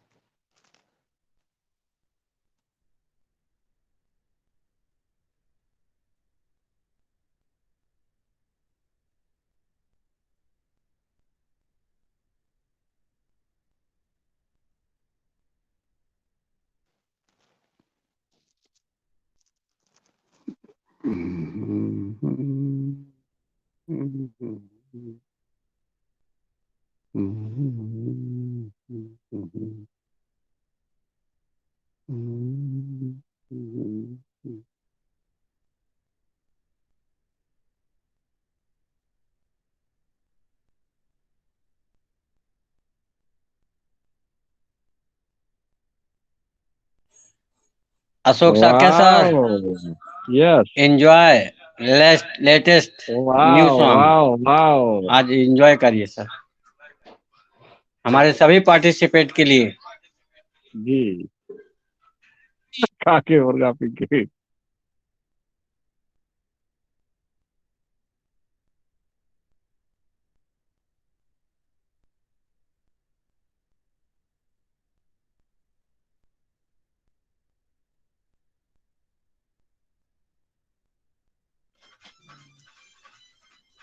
Ashok Shakya sir, wow, yes, enjoy latest new wow song. Wow wow आज एंजॉय करिए सर, हमारे सभी पार्टिसिपेट के लिए। जी, खा के मुर्गा पी के।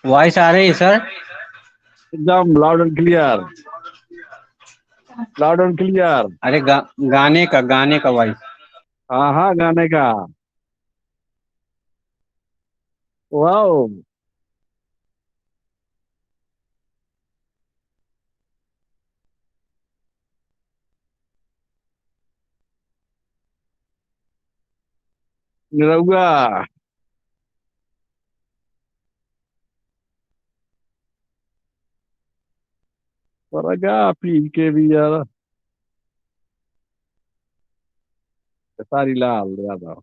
वॉइस आ रही है सर? एकदम loud and clear, loud and clear. अरे गाने का वॉइस। हाँ हाँ, गाने का। वाओ, निरहुआ। मुर्गा पी के भी यार, सारी लाल यादव।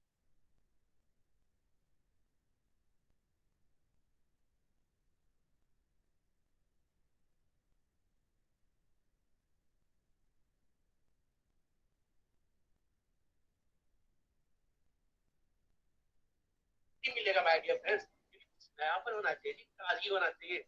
मिलेगा माय डियर फ्रेंड्स। नयापन होना चाहिए, ताजगी होना चाहिए।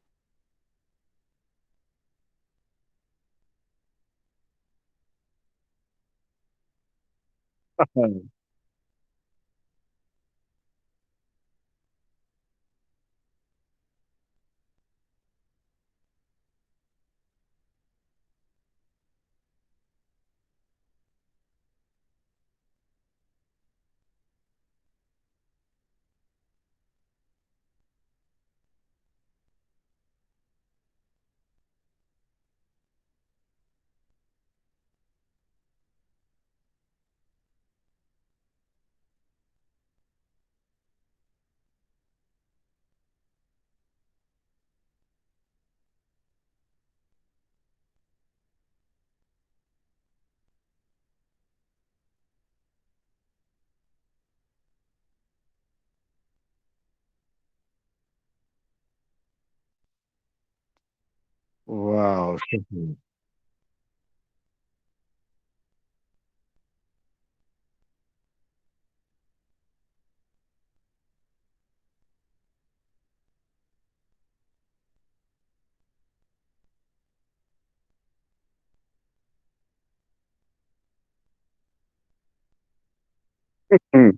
वाह, शुक्रिया। हम्म,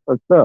अच्छा।